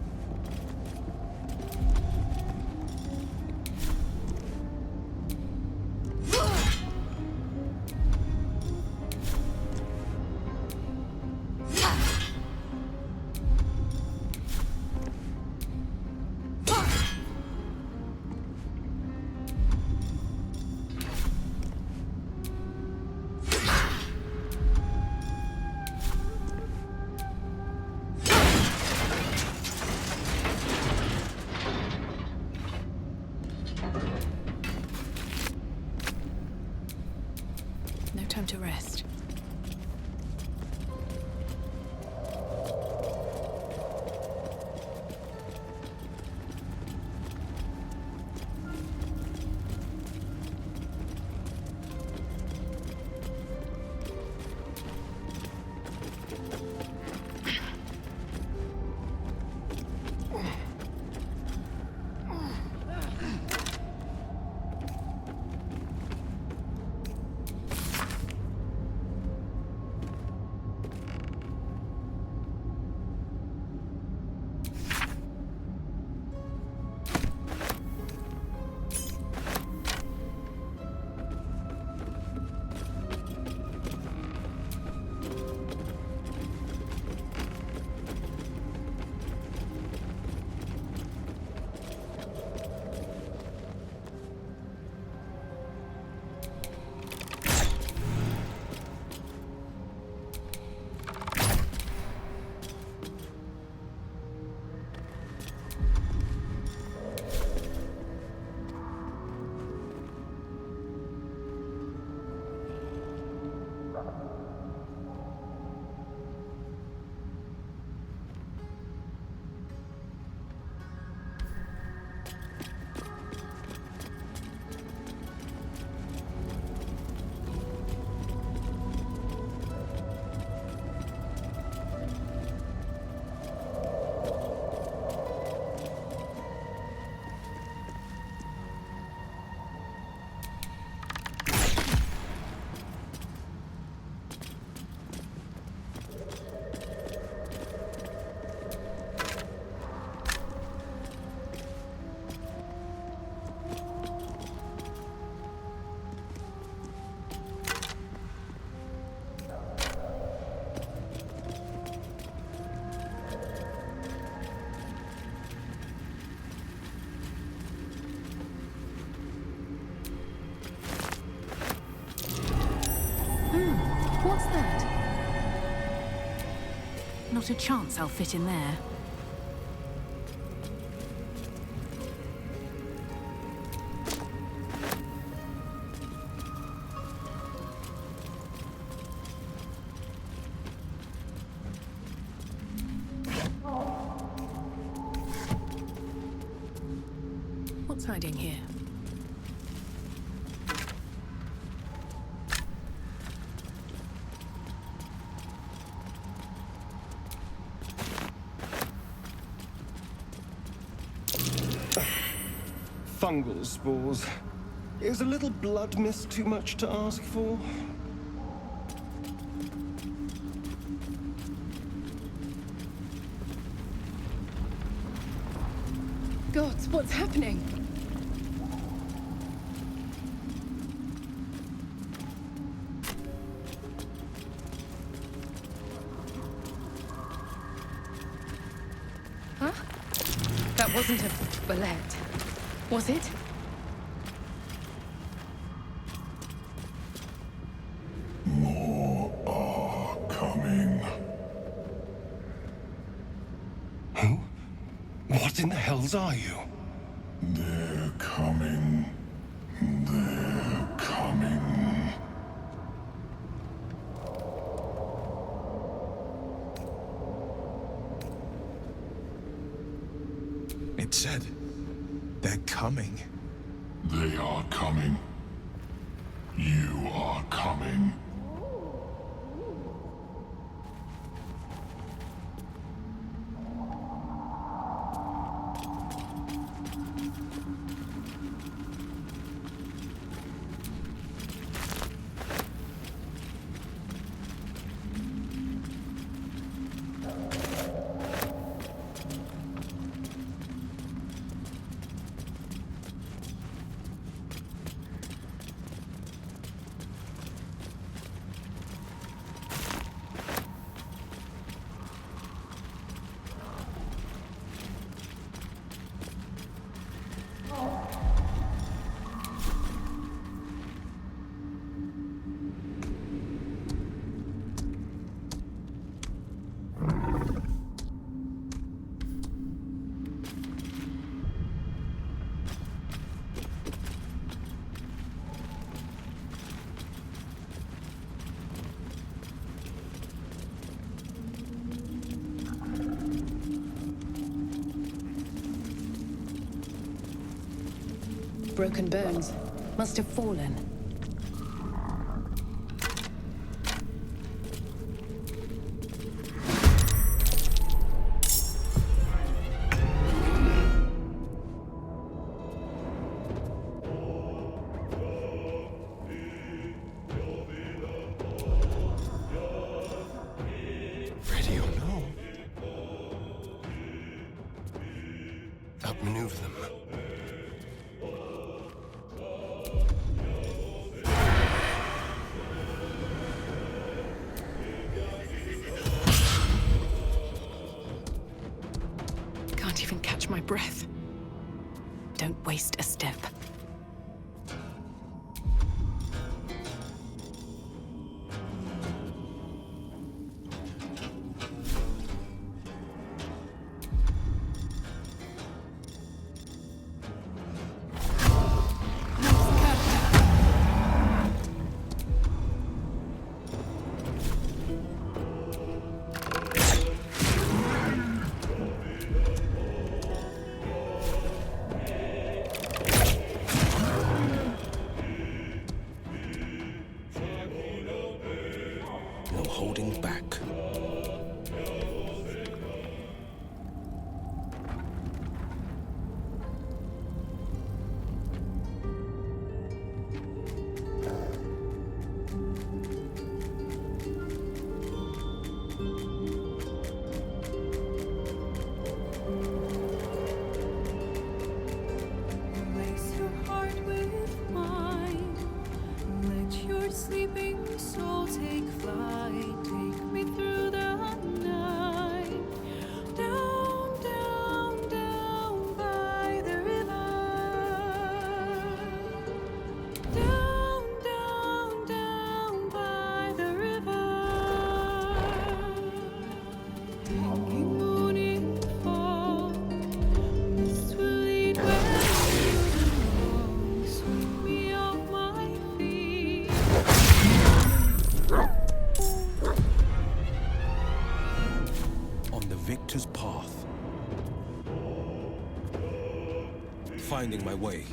No time to rest. What's that? Not a chance I'll fit in there. What's hiding here? Fungal spores. Is a little blood mist too much to ask for? Gods, what's happening? Huh? That wasn't a bullet, was it? More are coming. Who? What in the hells are you? They're coming. They're coming. It said, they're coming. They are coming. You are coming. broken bones. Must have fallen. Ready or no? Outmaneuver them. Can't even catch my breath. Don't waste a step. No holding back. Lace your heart with mine. Let your sleeping soul take flight. Take me through the night. Down, down, down by the river. Down, down, down by the river. Hanging moon in fall. Mist will lead where you belong. Sweep me off my feet. On the victor's path. Finding my way.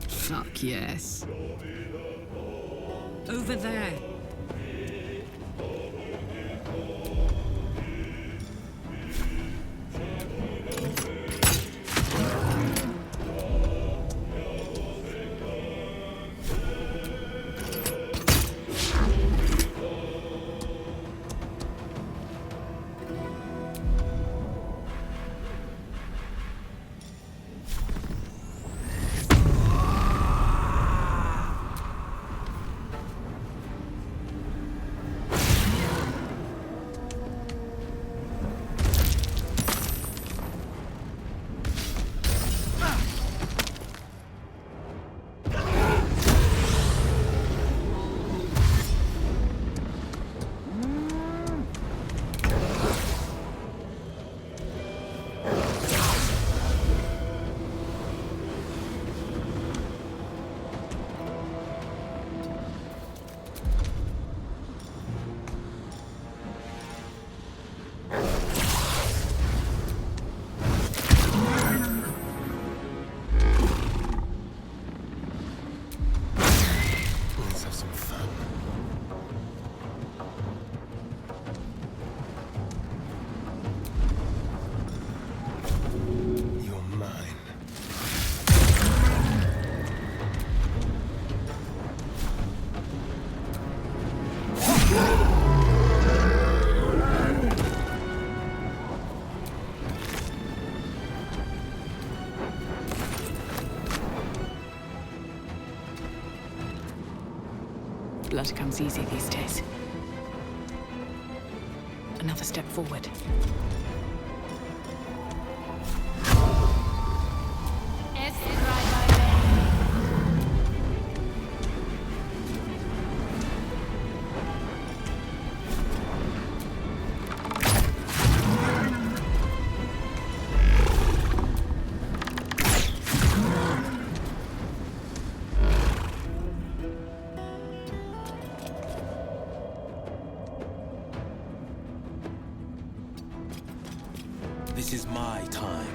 Fuck yes. Over there. flutter comes easy these days. Another step forward. This is my time.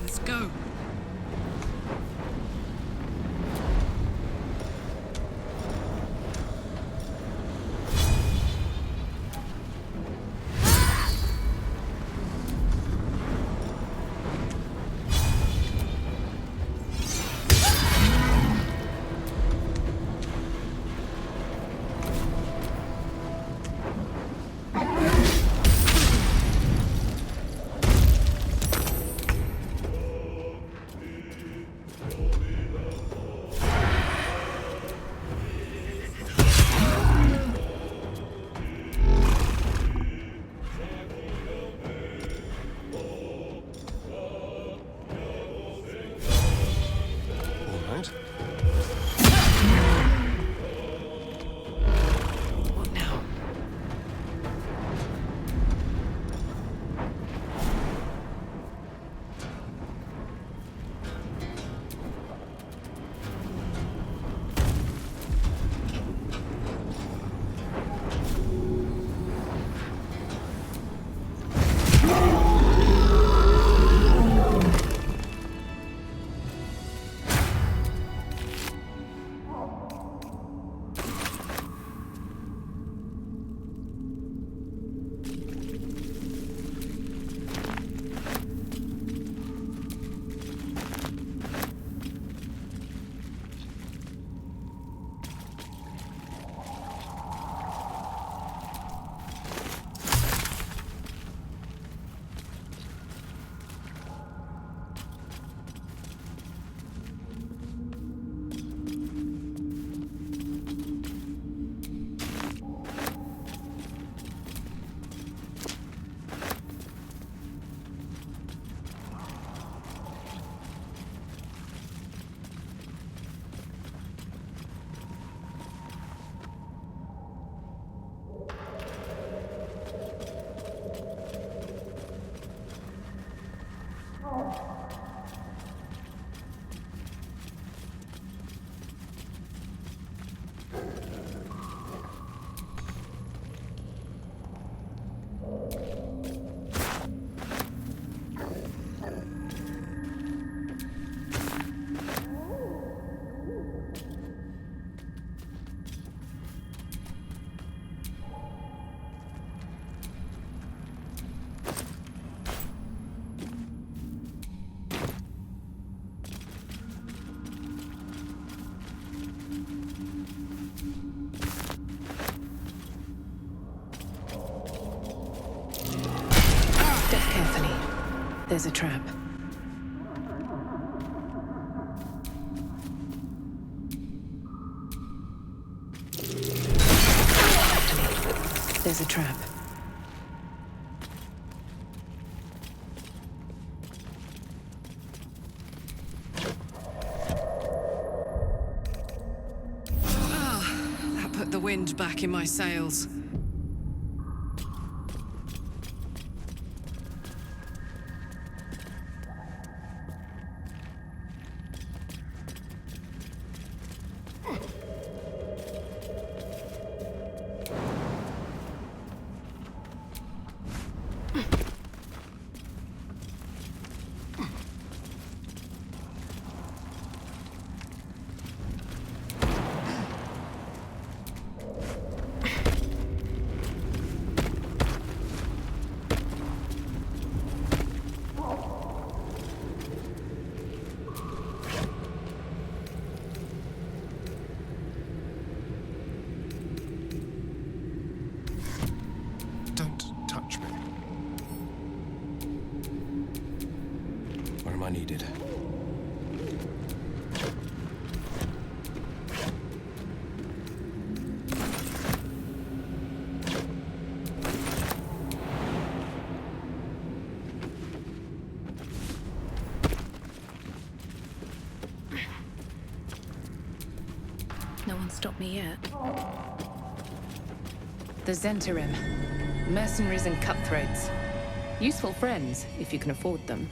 Let's go. What now? Step carefully. There's a trap. There's a trap. That put the wind back in my sails. I needed. No one stopped me yet. The Zentarim. Mercenaries and cutthroats. Useful friends, if you can afford them.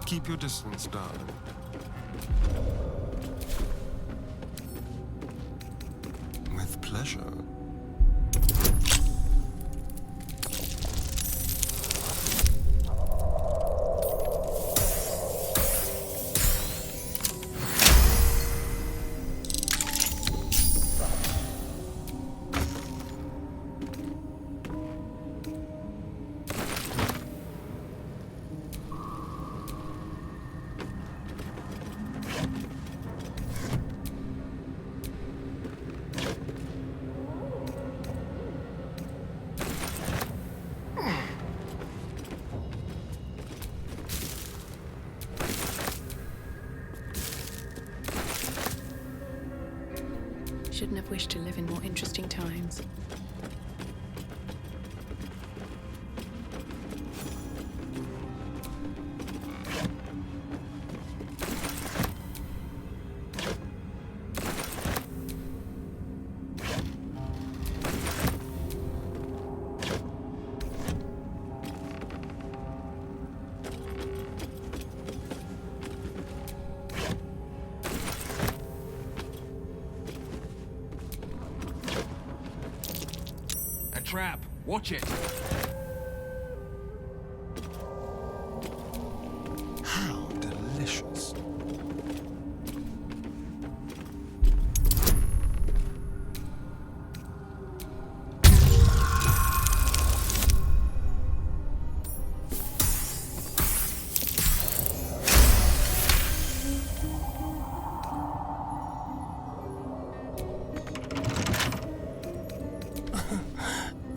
Keep your distance, darling. With pleasure. Shouldn't have wished to live in more interesting times. Trap! Watch it! How delicious.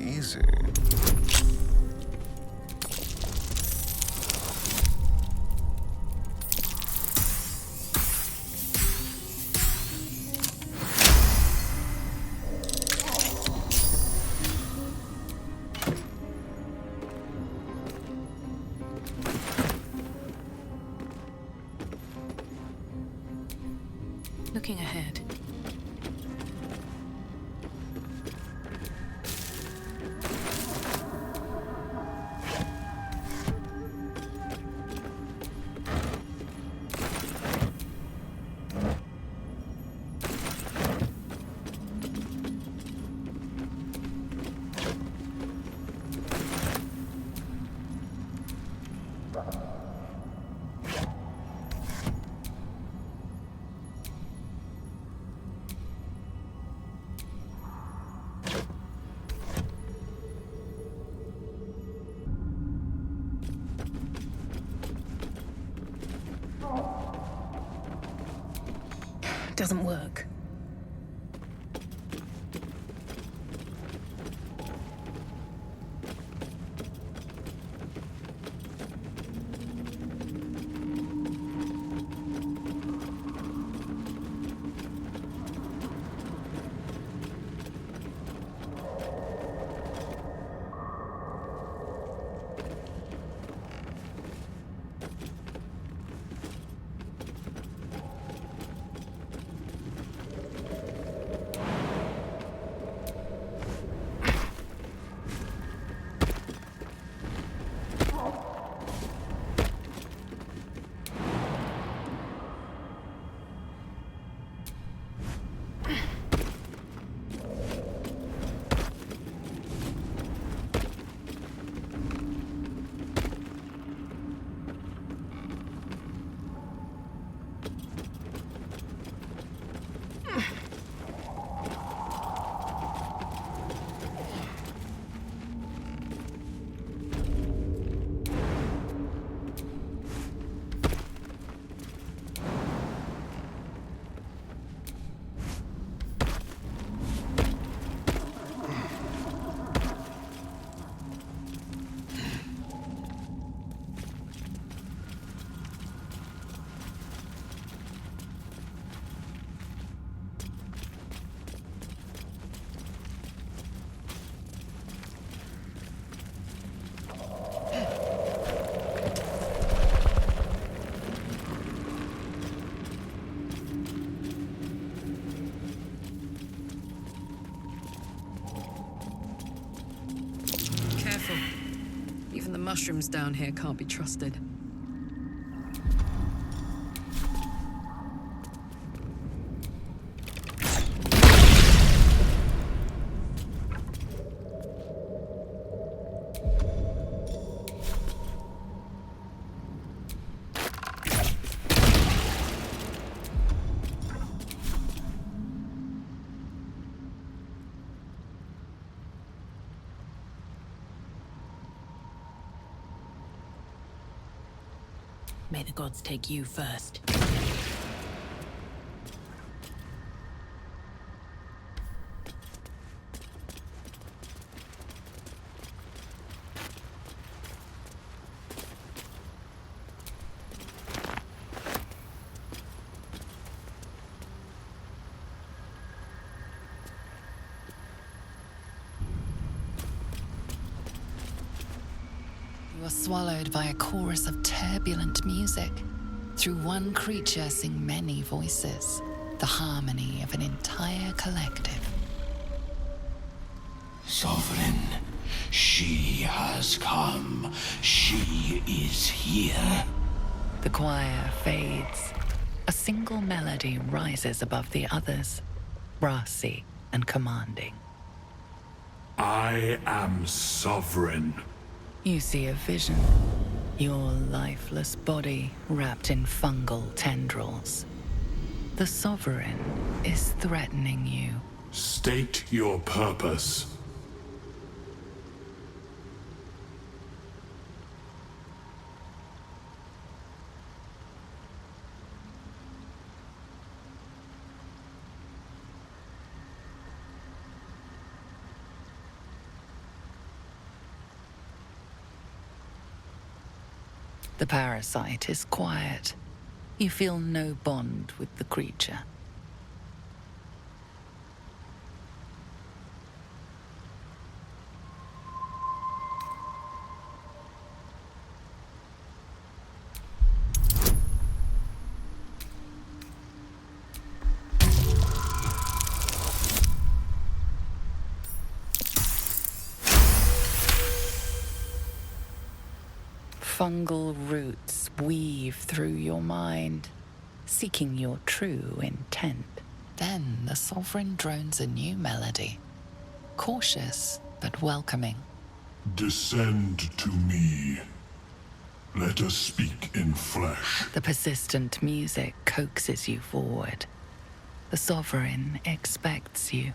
Easy. Looking ahead. Doesn't work. mushrooms down here can't be trusted. May the gods take you first. You are swallowed by a chorus of turbulent music. Through one creature sing many voices, the harmony of an entire collective. Sovereign, she has come. She is here. The choir fades. A single melody rises above the others, brassy and commanding. I am sovereign. You see a vision. Your lifeless body wrapped in fungal tendrils. The Sovereign is threatening you. State your purpose. The parasite is quiet. You feel no bond with the creature. Fungal roots weave through your mind, seeking your true intent. Then the Sovereign drones a new melody, cautious but welcoming. Descend to me. Let us speak in flesh. The persistent music coaxes you forward. The Sovereign expects you.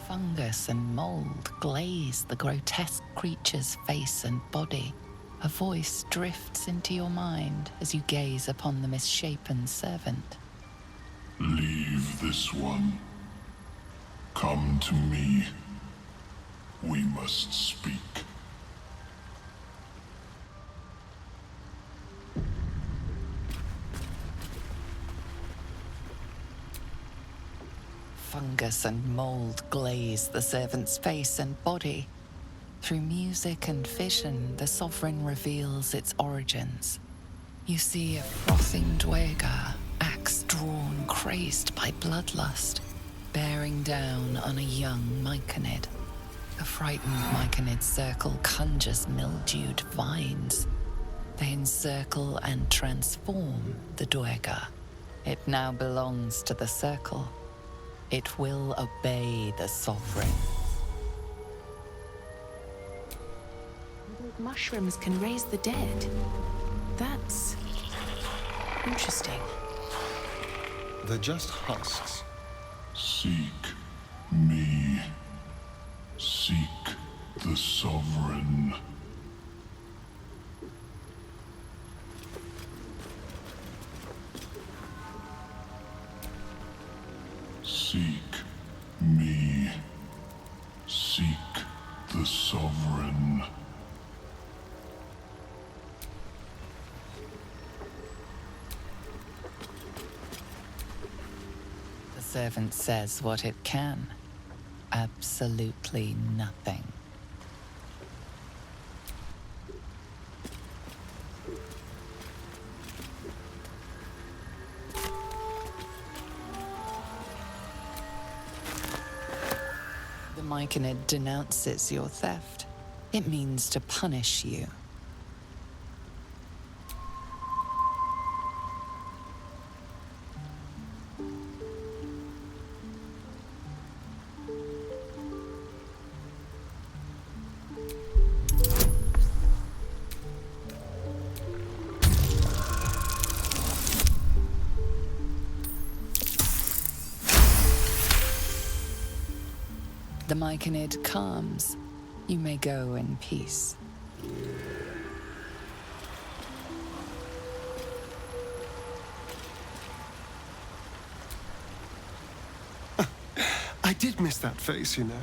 Fungus and mold glaze the grotesque creature's face and body. A voice drifts into your mind as you gaze upon the misshapen servant. Leave this one. Come to me. We must speak. Fungus and mold glaze the servant's face and body. Through music and vision, the Sovereign reveals its origins. You see a frothing Dweger, axe drawn, crazed by bloodlust, bearing down on a young Myconid. A frightened Myconid circle conjures mildewed vines. They encircle and transform the Dweger. It now belongs to the circle. It will obey the Sovereign. Mushrooms can raise the dead. That's interesting. They're just husks. Seek me. Seek the Sovereign. Seek me. Seek the Sovereign. The servant says what it can. Absolutely nothing. Myconid denounces your theft. It means to punish you. The Myconid calms. You may go in peace. I did miss that face, you know.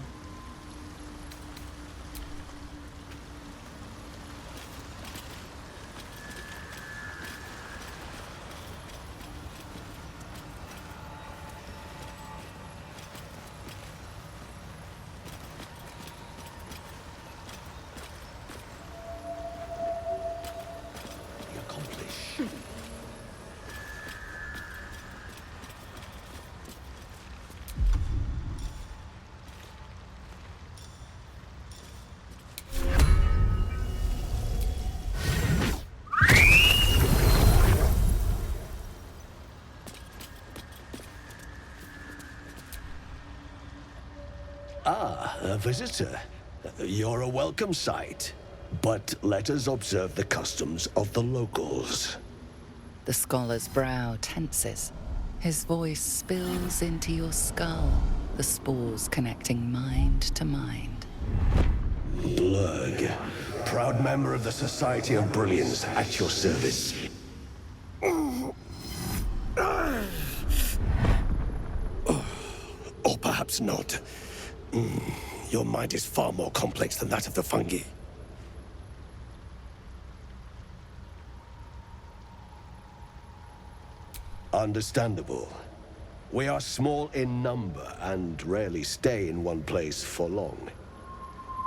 Ah, a visitor. You're a welcome sight. But let us observe the customs of the locals. The scholar's brow tenses. His voice spills into your skull, the spores connecting mind to mind. Blurg, proud member of the Society of Brilliance, at your service. Or perhaps not. Your mind is far more complex than that of the fungi. Understandable. We are small in number and rarely stay in one place for long.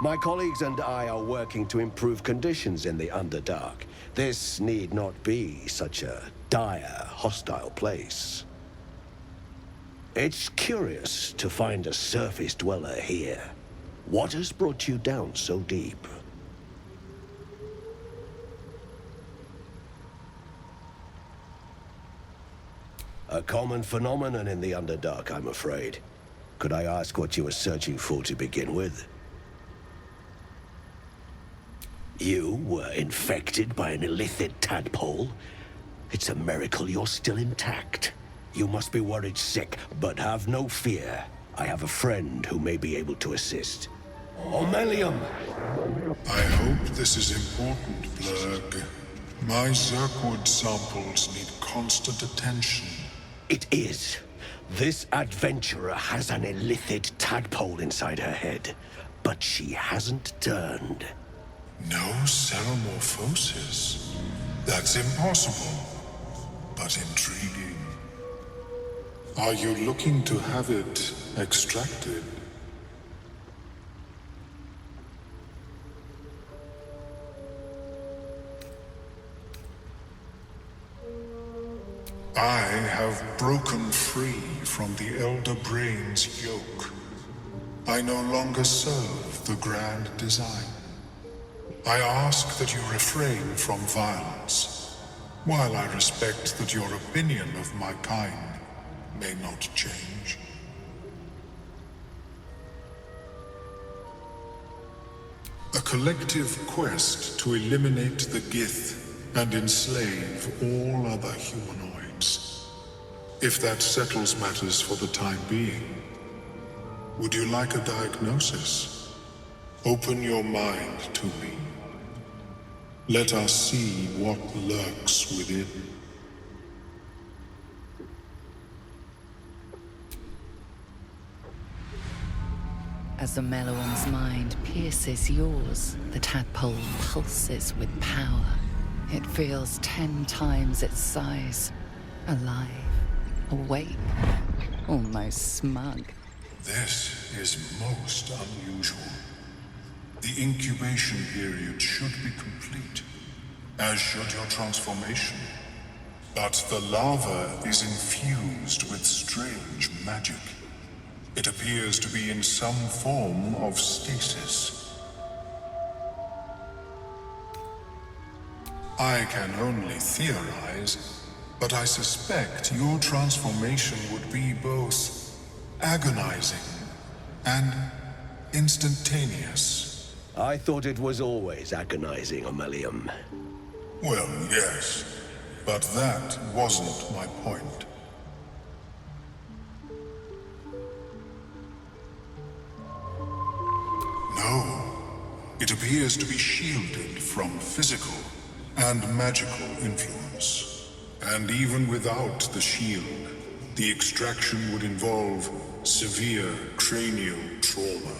My colleagues and I are working to improve conditions in the Underdark. This need not be such a dire, hostile place. It's curious to find a surface dweller here. What has brought you down so deep? A common phenomenon in the Underdark, I'm afraid. Could I ask what you were searching for to begin with? You were infected by an illithid tadpole? It's a miracle you're still intact. You must be worried sick, but have no fear. I have a friend who may be able to assist. Omelium! I hope this is important, Blurg. My Zirkwood samples need constant attention. It is. This adventurer has an illithid tadpole inside her head, but she hasn't turned. No ceremorphosis. That's impossible, but intriguing. Are you looking to have it extracted? I have broken free from the Elder Brain's yoke. I no longer serve the grand design. I ask that you refrain from violence, while I respect that your opinion of my kind may not change. A collective quest to eliminate the Gith and enslave all other humanoids. If that settles matters for the time being, would you like a diagnosis? Open your mind to me. Let us see what lurks within. As the Meloan's mind pierces yours, the tadpole pulses with power. It feels 10 times its size. Alive, awake, almost smug. This is most unusual. The incubation period should be complete, as should your transformation. But the larva is infused with strange magic. It appears to be in some form of stasis. I can only theorize, but I suspect your transformation would be both agonizing and instantaneous. I thought it was always agonizing, Ammalium. Well, yes, but that wasn't my point. No, it appears to be shielded from physical and magical influence. And even without the shield, the extraction would involve severe cranial trauma.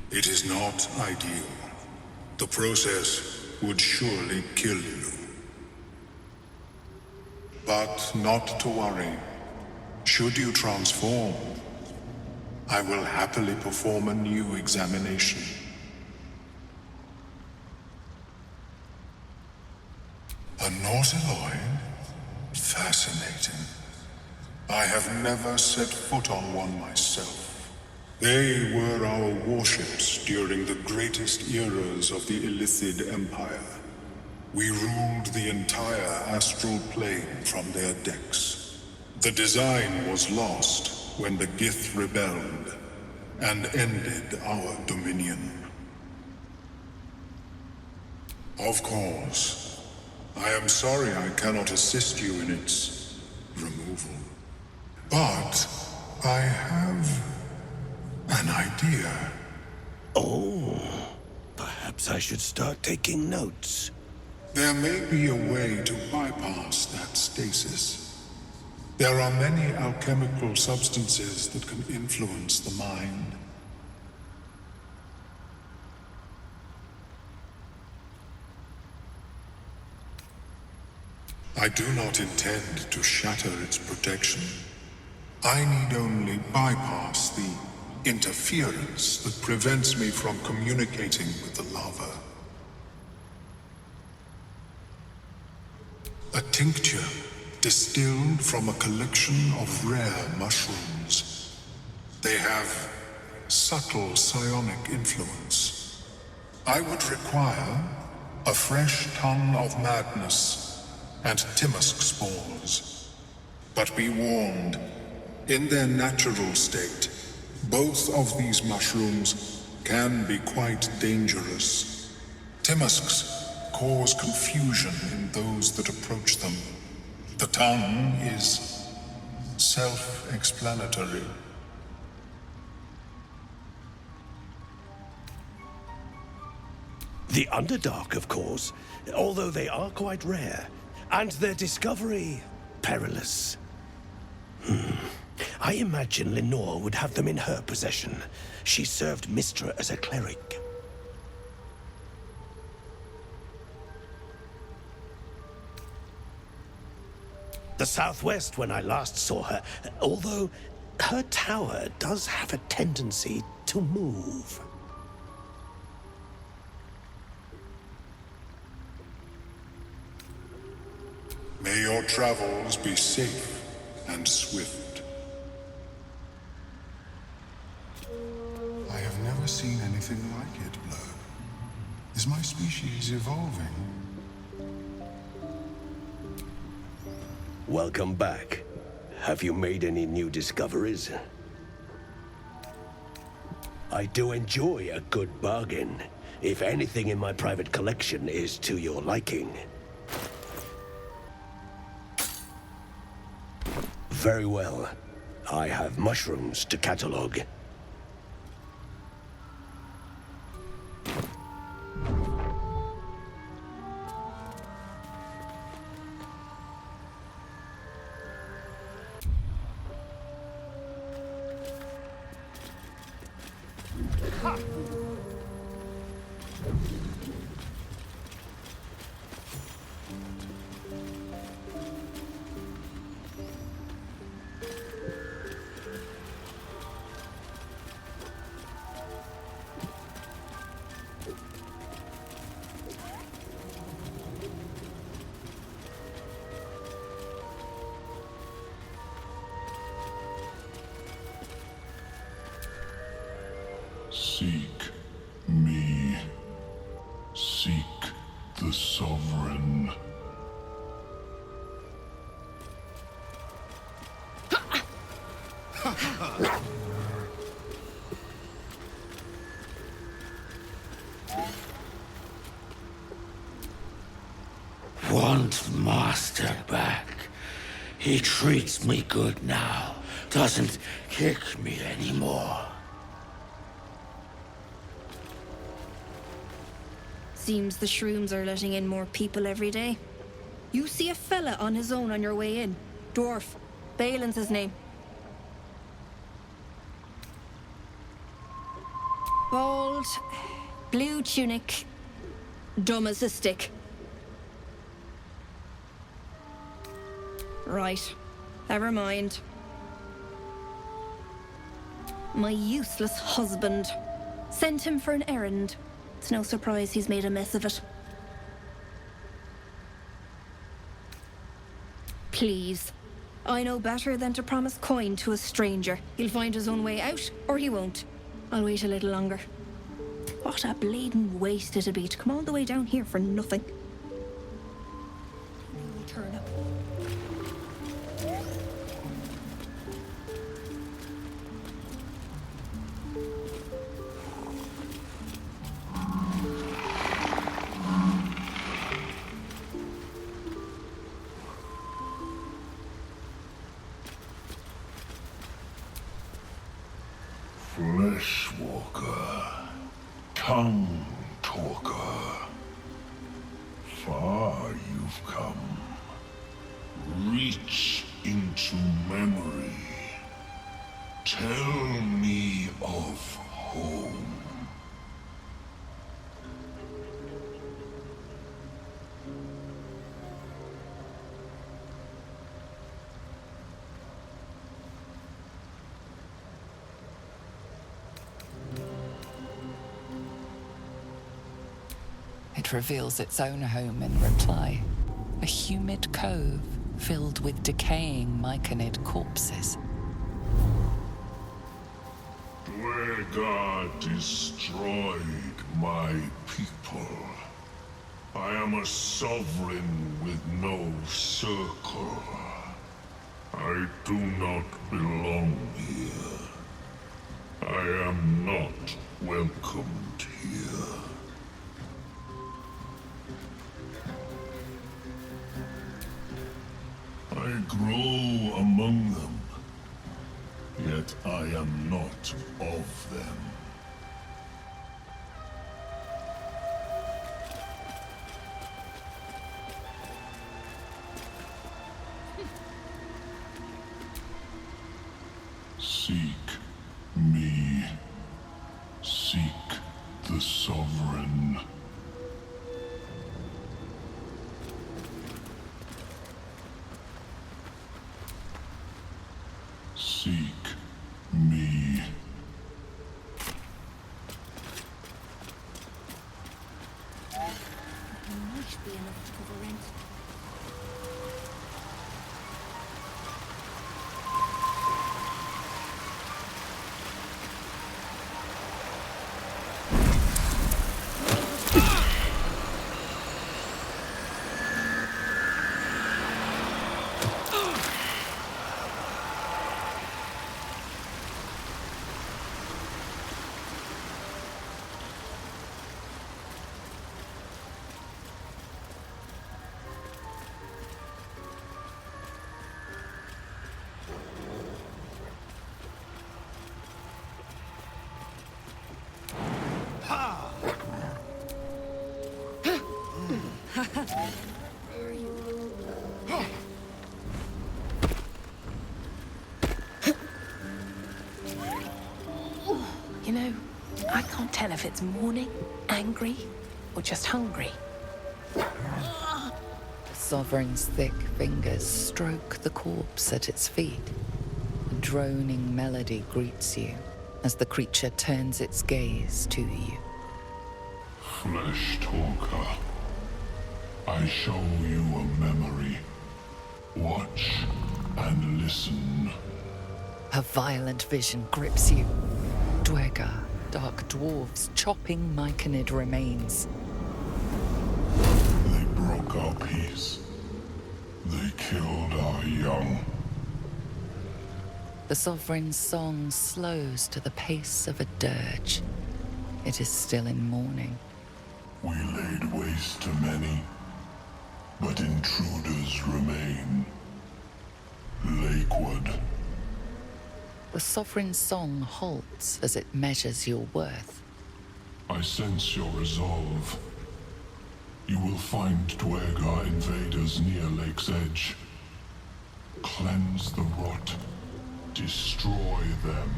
It is not ideal. The process would surely kill you. But not to worry. Should you transform, I will happily perform a new examination. A Nautiloid? Fascinating. I have never set foot on one myself. They were our warships during the greatest eras of the Illithid Empire. We ruled the entire astral plane from their decks. The design was lost when the Gith rebelled and ended our dominion. Of course, I am sorry I cannot assist you in its removal. But I have an idea. Oh, perhaps I should start taking notes. There may be a way to bypass that stasis. There are many alchemical substances that can influence the mind. I do not intend to shatter its protection. I need only bypass the interference that prevents me from communicating with the lava. A tincture distilled from a collection of rare mushrooms. They have subtle psionic influence. I would require a fresh ton of madness and Timusk spores. But be warned, in their natural state, both of these mushrooms can be quite dangerous. Timusks cause confusion in those that approach them. The tongue is self-explanatory. The Underdark, of course, although they are quite rare, and their discovery perilous. I imagine Lenore would have them in her possession. She served Mistra as a cleric. The southwest when I last saw her, although her tower does have a tendency to move. May your travels be safe and swift. I have never seen anything like it, Blur. Is my species evolving? Welcome back. Have you made any new discoveries? I do enjoy a good bargain, if anything in my private collection is to your liking. Very well. I have mushrooms to catalog. Seek me. Seek the Sovereign. Want Master back. He treats me good now. Doesn't kick me anymore. Seems the shrooms are letting in more people every day. You see a fella on his own on your way in. Dwarf. Balin's his name. Bald, blue tunic, dumb as a stick. Right. Never mind. My useless husband. Sent him for an errand. It's no surprise he's made a mess of it. Please. I know better than to promise coin to a stranger. He'll find his own way out, or he won't. I'll wait a little longer. What a bleeding waste it'd be to come all the way down here for nothing. Turn up. Fleshwalker, tongue talker. Far you've come. Reach into memory. Tell me of home. It reveals its own home in reply. A humid cove filled with decaying myconid corpses. Dwargar destroyed my people. I am a sovereign with no circle. I do not belong here. I am not welcomed here. I grow among them, yet I am not of them. Seek me. Seek the Sovereign. Seek me. Might be enough to cover rent. You know, I can't tell if it's mourning, angry, or just hungry. The Sovereign's thick fingers stroke the corpse at its feet. A droning melody greets you as the creature turns its gaze to you. Flesh talker. I show you a memory. Watch and listen. A violent vision grips you. Dwergar, Dark dwarves chopping Myconid remains. They broke our peace. They killed our young. The Sovereign's song slows to the pace of a dirge. It is still in mourning. We laid waste to many, but intruders remain. Lakewood. The Sovereign's song halts as it measures your worth. I sense your resolve. You will find Dwergar invaders near Lake's Edge. Cleanse the rot. Destroy them.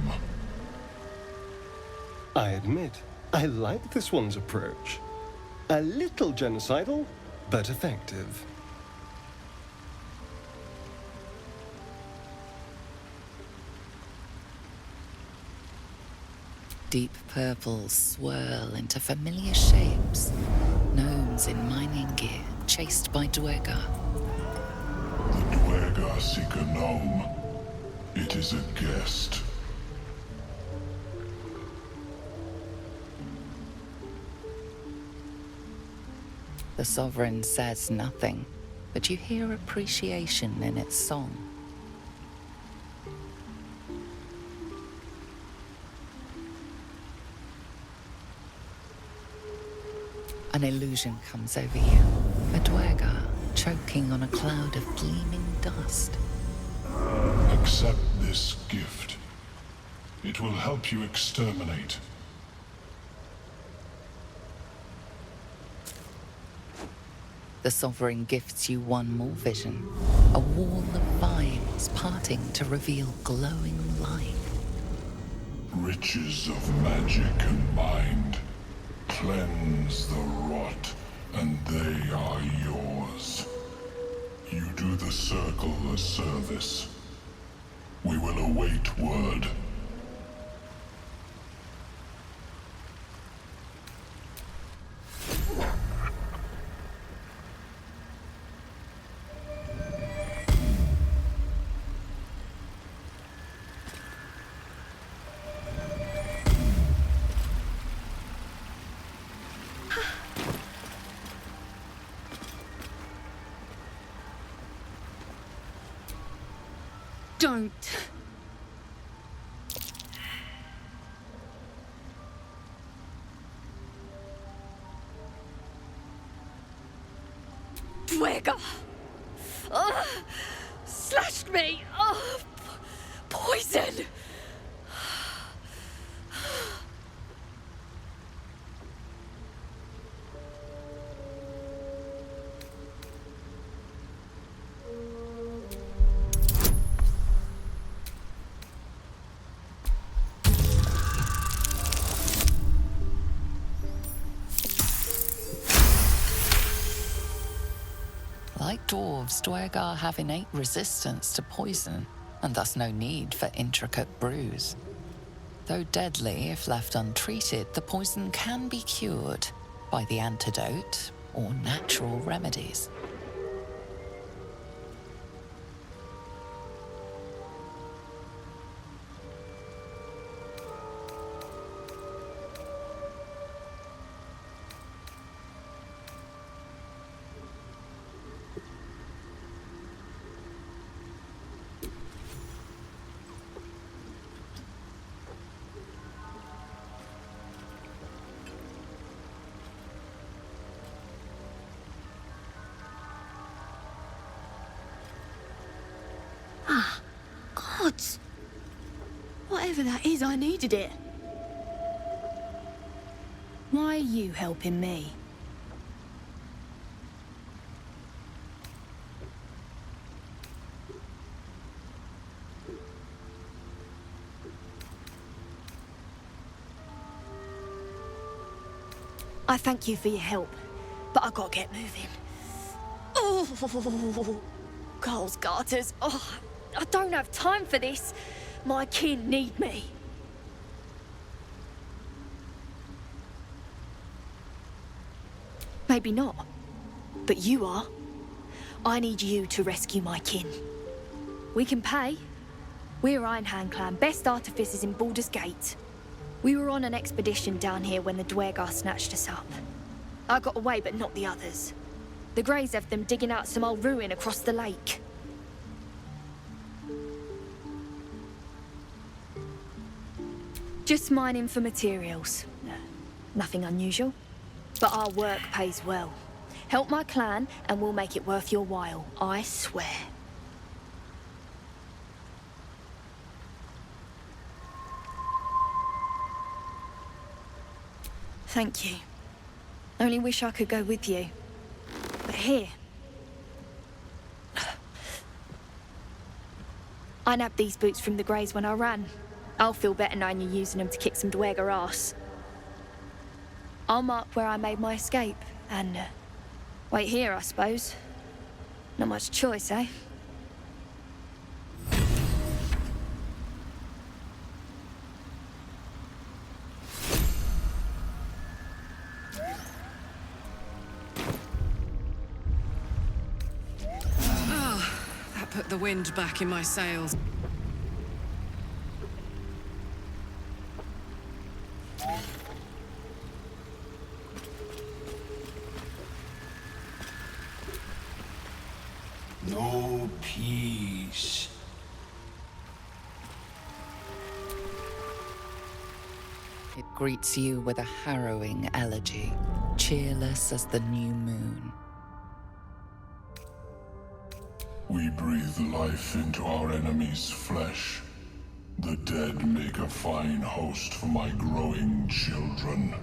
I admit, I like this one's approach. A little genocidal, but effective. Deep purples swirl into familiar shapes. Gnomes in mining gear, chased by Dwergar. The Dwergar seek a gnome. It is a guest. The Sovereign says nothing, but you hear appreciation in its song. An illusion comes over you. A Dwergar choking on a cloud of gleaming dust. Accept this gift. It will help you exterminate. The Sovereign gifts you one more vision. A wall of vines parting to reveal glowing light. Riches of magic and mind. Cleanse the rot, and they are yours. You do the Circle a service. We will await word. Don't. Dwergar! Slashed me! Poison! Like dwarves, Dwergar have innate resistance to poison, and thus no need for intricate brews. Though deadly if left untreated, the poison can be cured by the antidote or natural remedies. Gods! Whatever that is, I needed it. Why are you helping me? I thank you for your help, but I gotta get moving. Oh, Carl's garters. Oh, I don't have time for this. My kin need me. Maybe not, but you are. I need you to rescue my kin. We can pay. We're Ironhand Clan, best artificers in Baldur's Gate. We were on an expedition down here when the Dwergar snatched us up. I got away, but not the others. The Greys have them digging out some old ruin across the lake. Just mining for materials. Nothing unusual. But our work pays well. Help my clan, and we'll make it worth your while, I swear. Thank you. Only wish I could go with you. But here... I nabbed these boots from the Greys when I ran. I'll feel better knowing you're using them to kick some Dwergar ass. I'll mark where I made my escape, and wait here, I suppose. Not much choice, eh? That put the wind back in my sails. No peace. It greets you with a harrowing elegy, cheerless as the new moon. We breathe life into our enemy's flesh. The dead make a fine host for my growing children.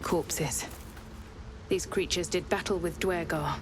Corpses. These creatures did battle with Dwergar.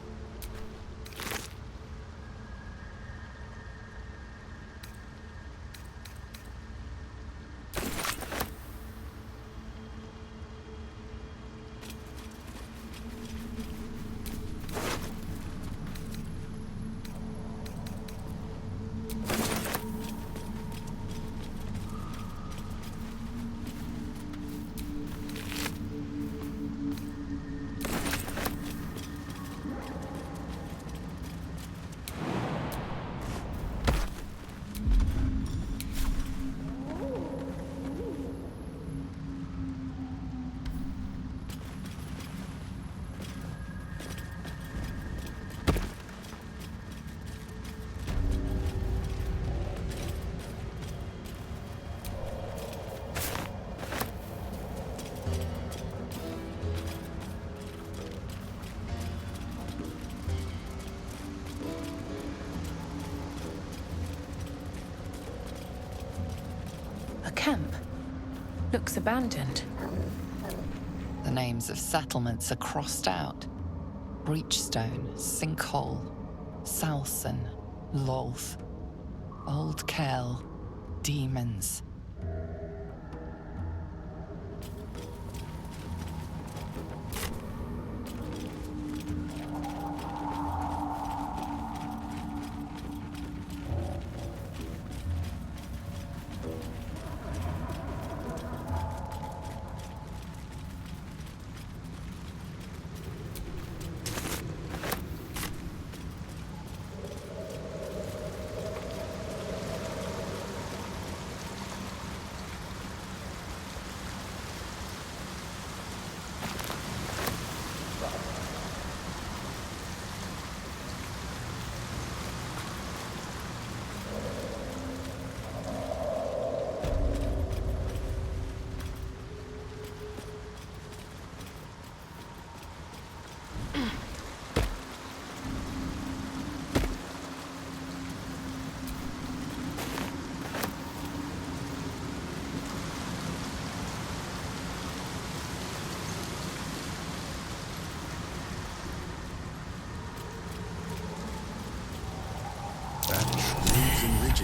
A camp. Looks abandoned. The names of settlements are crossed out. Breachstone, Sinkhole, Salson, Lolth, Old Kell, Demons.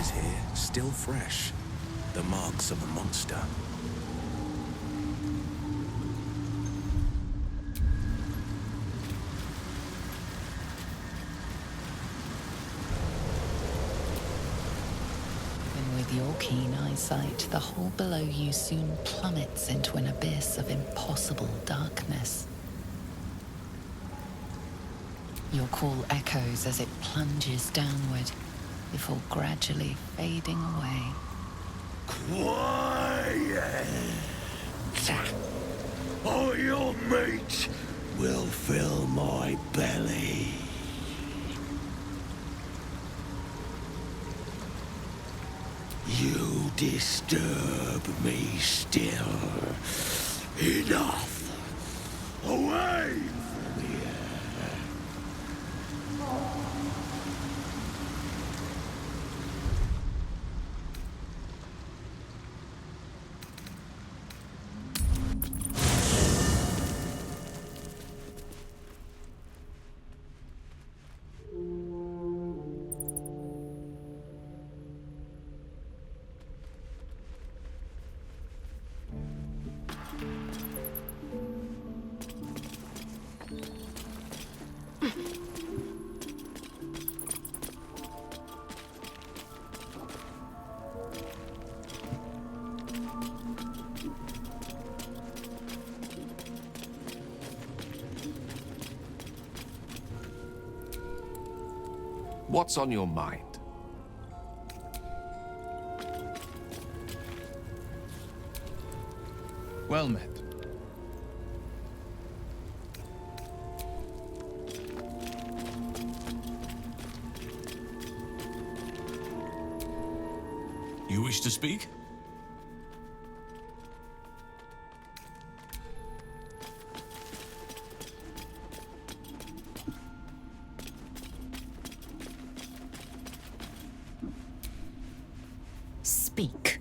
traces here, still fresh. The marks of a monster. And with your keen eyesight, the hole below you soon plummets into an abyss of impossible darkness. Your call echoes as it plunges downward, before gradually fading away. Quiet! Or your meat will fill my belly. You disturb me still. Enough! Away from here! What's on your mind? Well met. You wish to speak? Speak.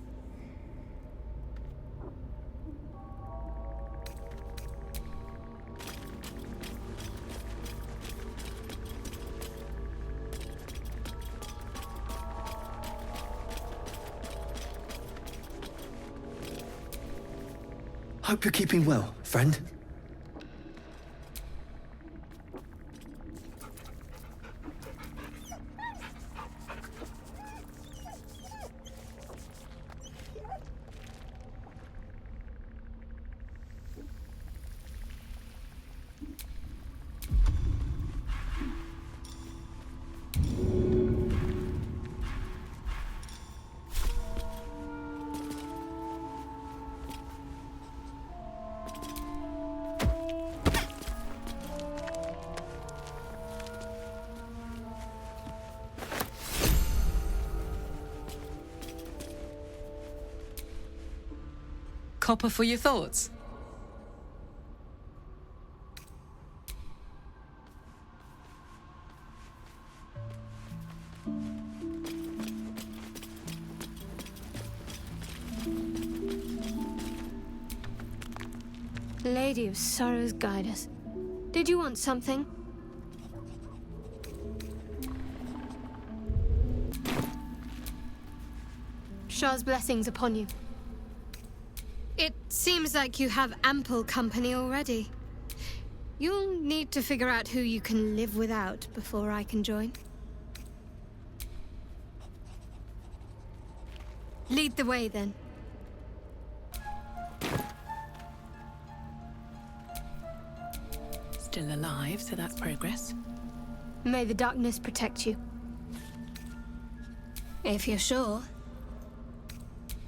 Hope you're keeping well, friend. Copper for your thoughts? Lady of Sorrows, guide us. Did you want something? Shah's blessings upon you. It seems like you have ample company already. You'll need to figure out who you can live without before I can join. Lead the way, then. Still alive, so that's progress. May the darkness protect you. If you're sure.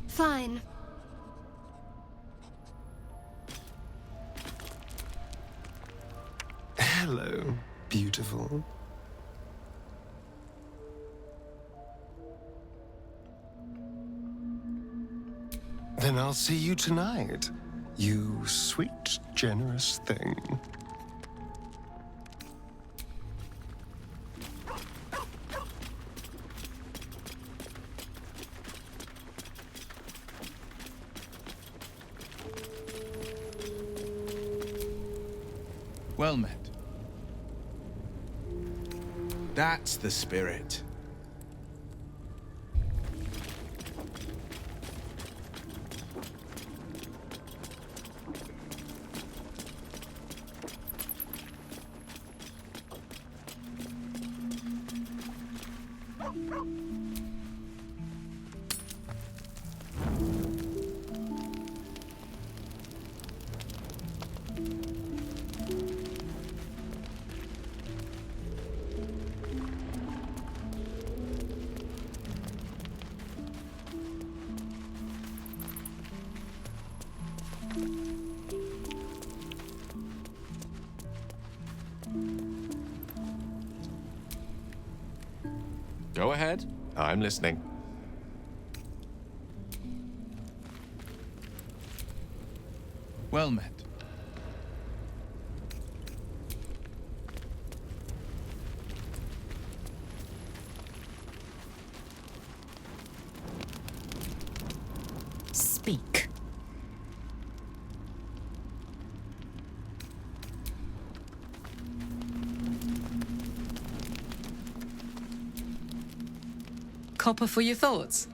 Fine. Hello, beautiful. Then I'll see you tonight, you sweet, generous thing. Well met. That's the spirit. Go ahead. I'm listening. Well met. Speak. Copper for your thoughts?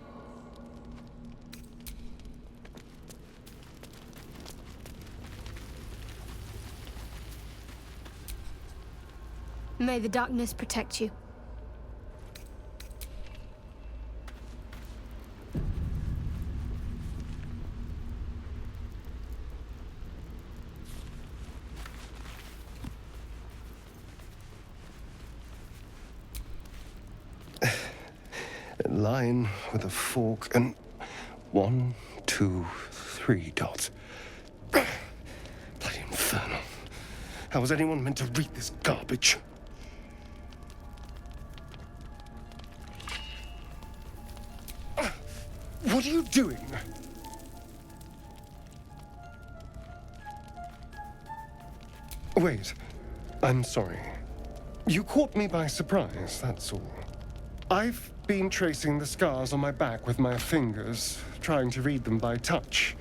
May the darkness protect you. A line with a fork and 1, 2, 3 dots. Bloody infernal. How was anyone meant to read this garbage? What are you doing? Wait, I'm sorry. You caught me by surprise, that's all. I've been tracing the scars on my back with my fingers, trying to read them by touch.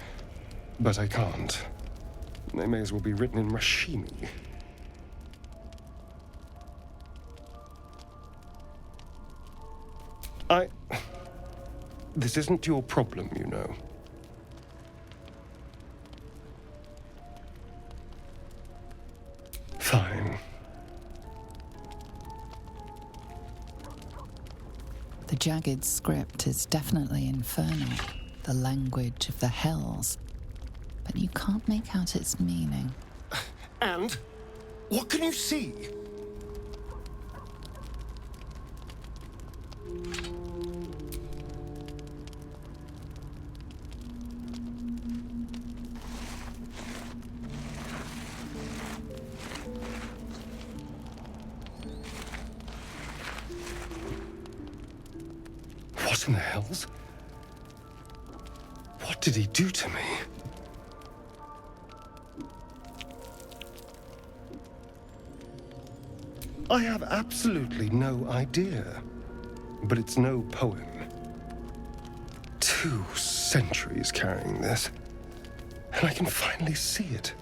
But I can't. They may as well be written in Rashimi. This isn't your problem, you know. Fine. The jagged script is definitely infernal, the language of the hells, but you can't make out its meaning. And? What can you see? What in the hells? What did he do to me? I have absolutely no idea. But it's no poem. 2 centuries carrying this. And I can finally see it.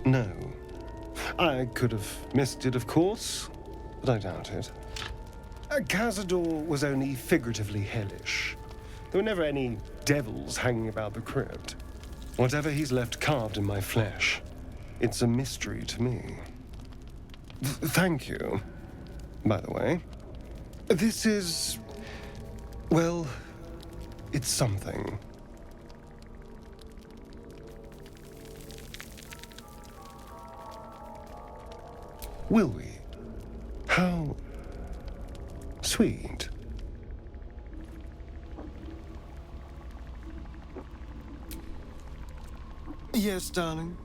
No. I could have missed it, of course, but I doubt it. Cazador was only figuratively hellish. There were never any devils hanging about the crypt. Whatever he's left carved in my flesh, it's a mystery to me. Thank you, by the way. This is... well, it's something. Will we? How sweet. Yes, darling.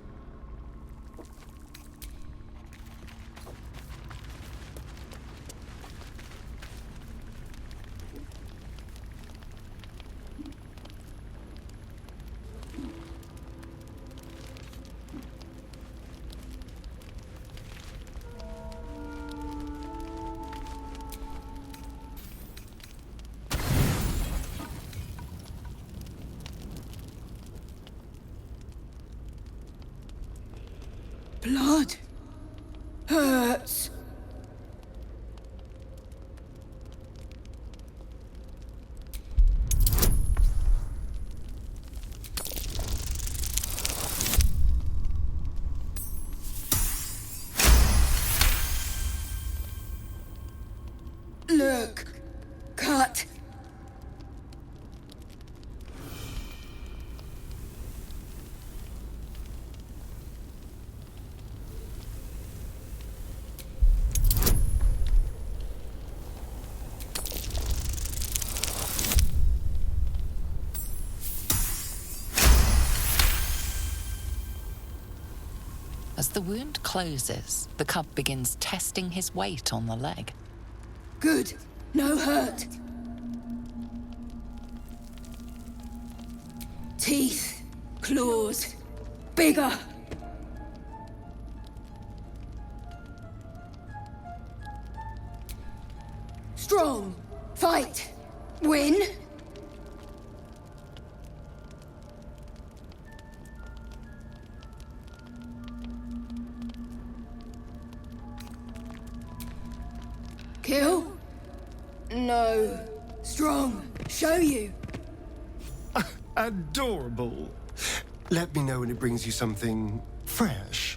Blood hurts. Look, cut. As the wound closes, the cub begins testing his weight on the leg. Good. No hurt. Teeth. Claws. Bigger. Strong. Fight. Win. Kill? No. Strong. Show you. Adorable. Let me know when it brings you something fresh.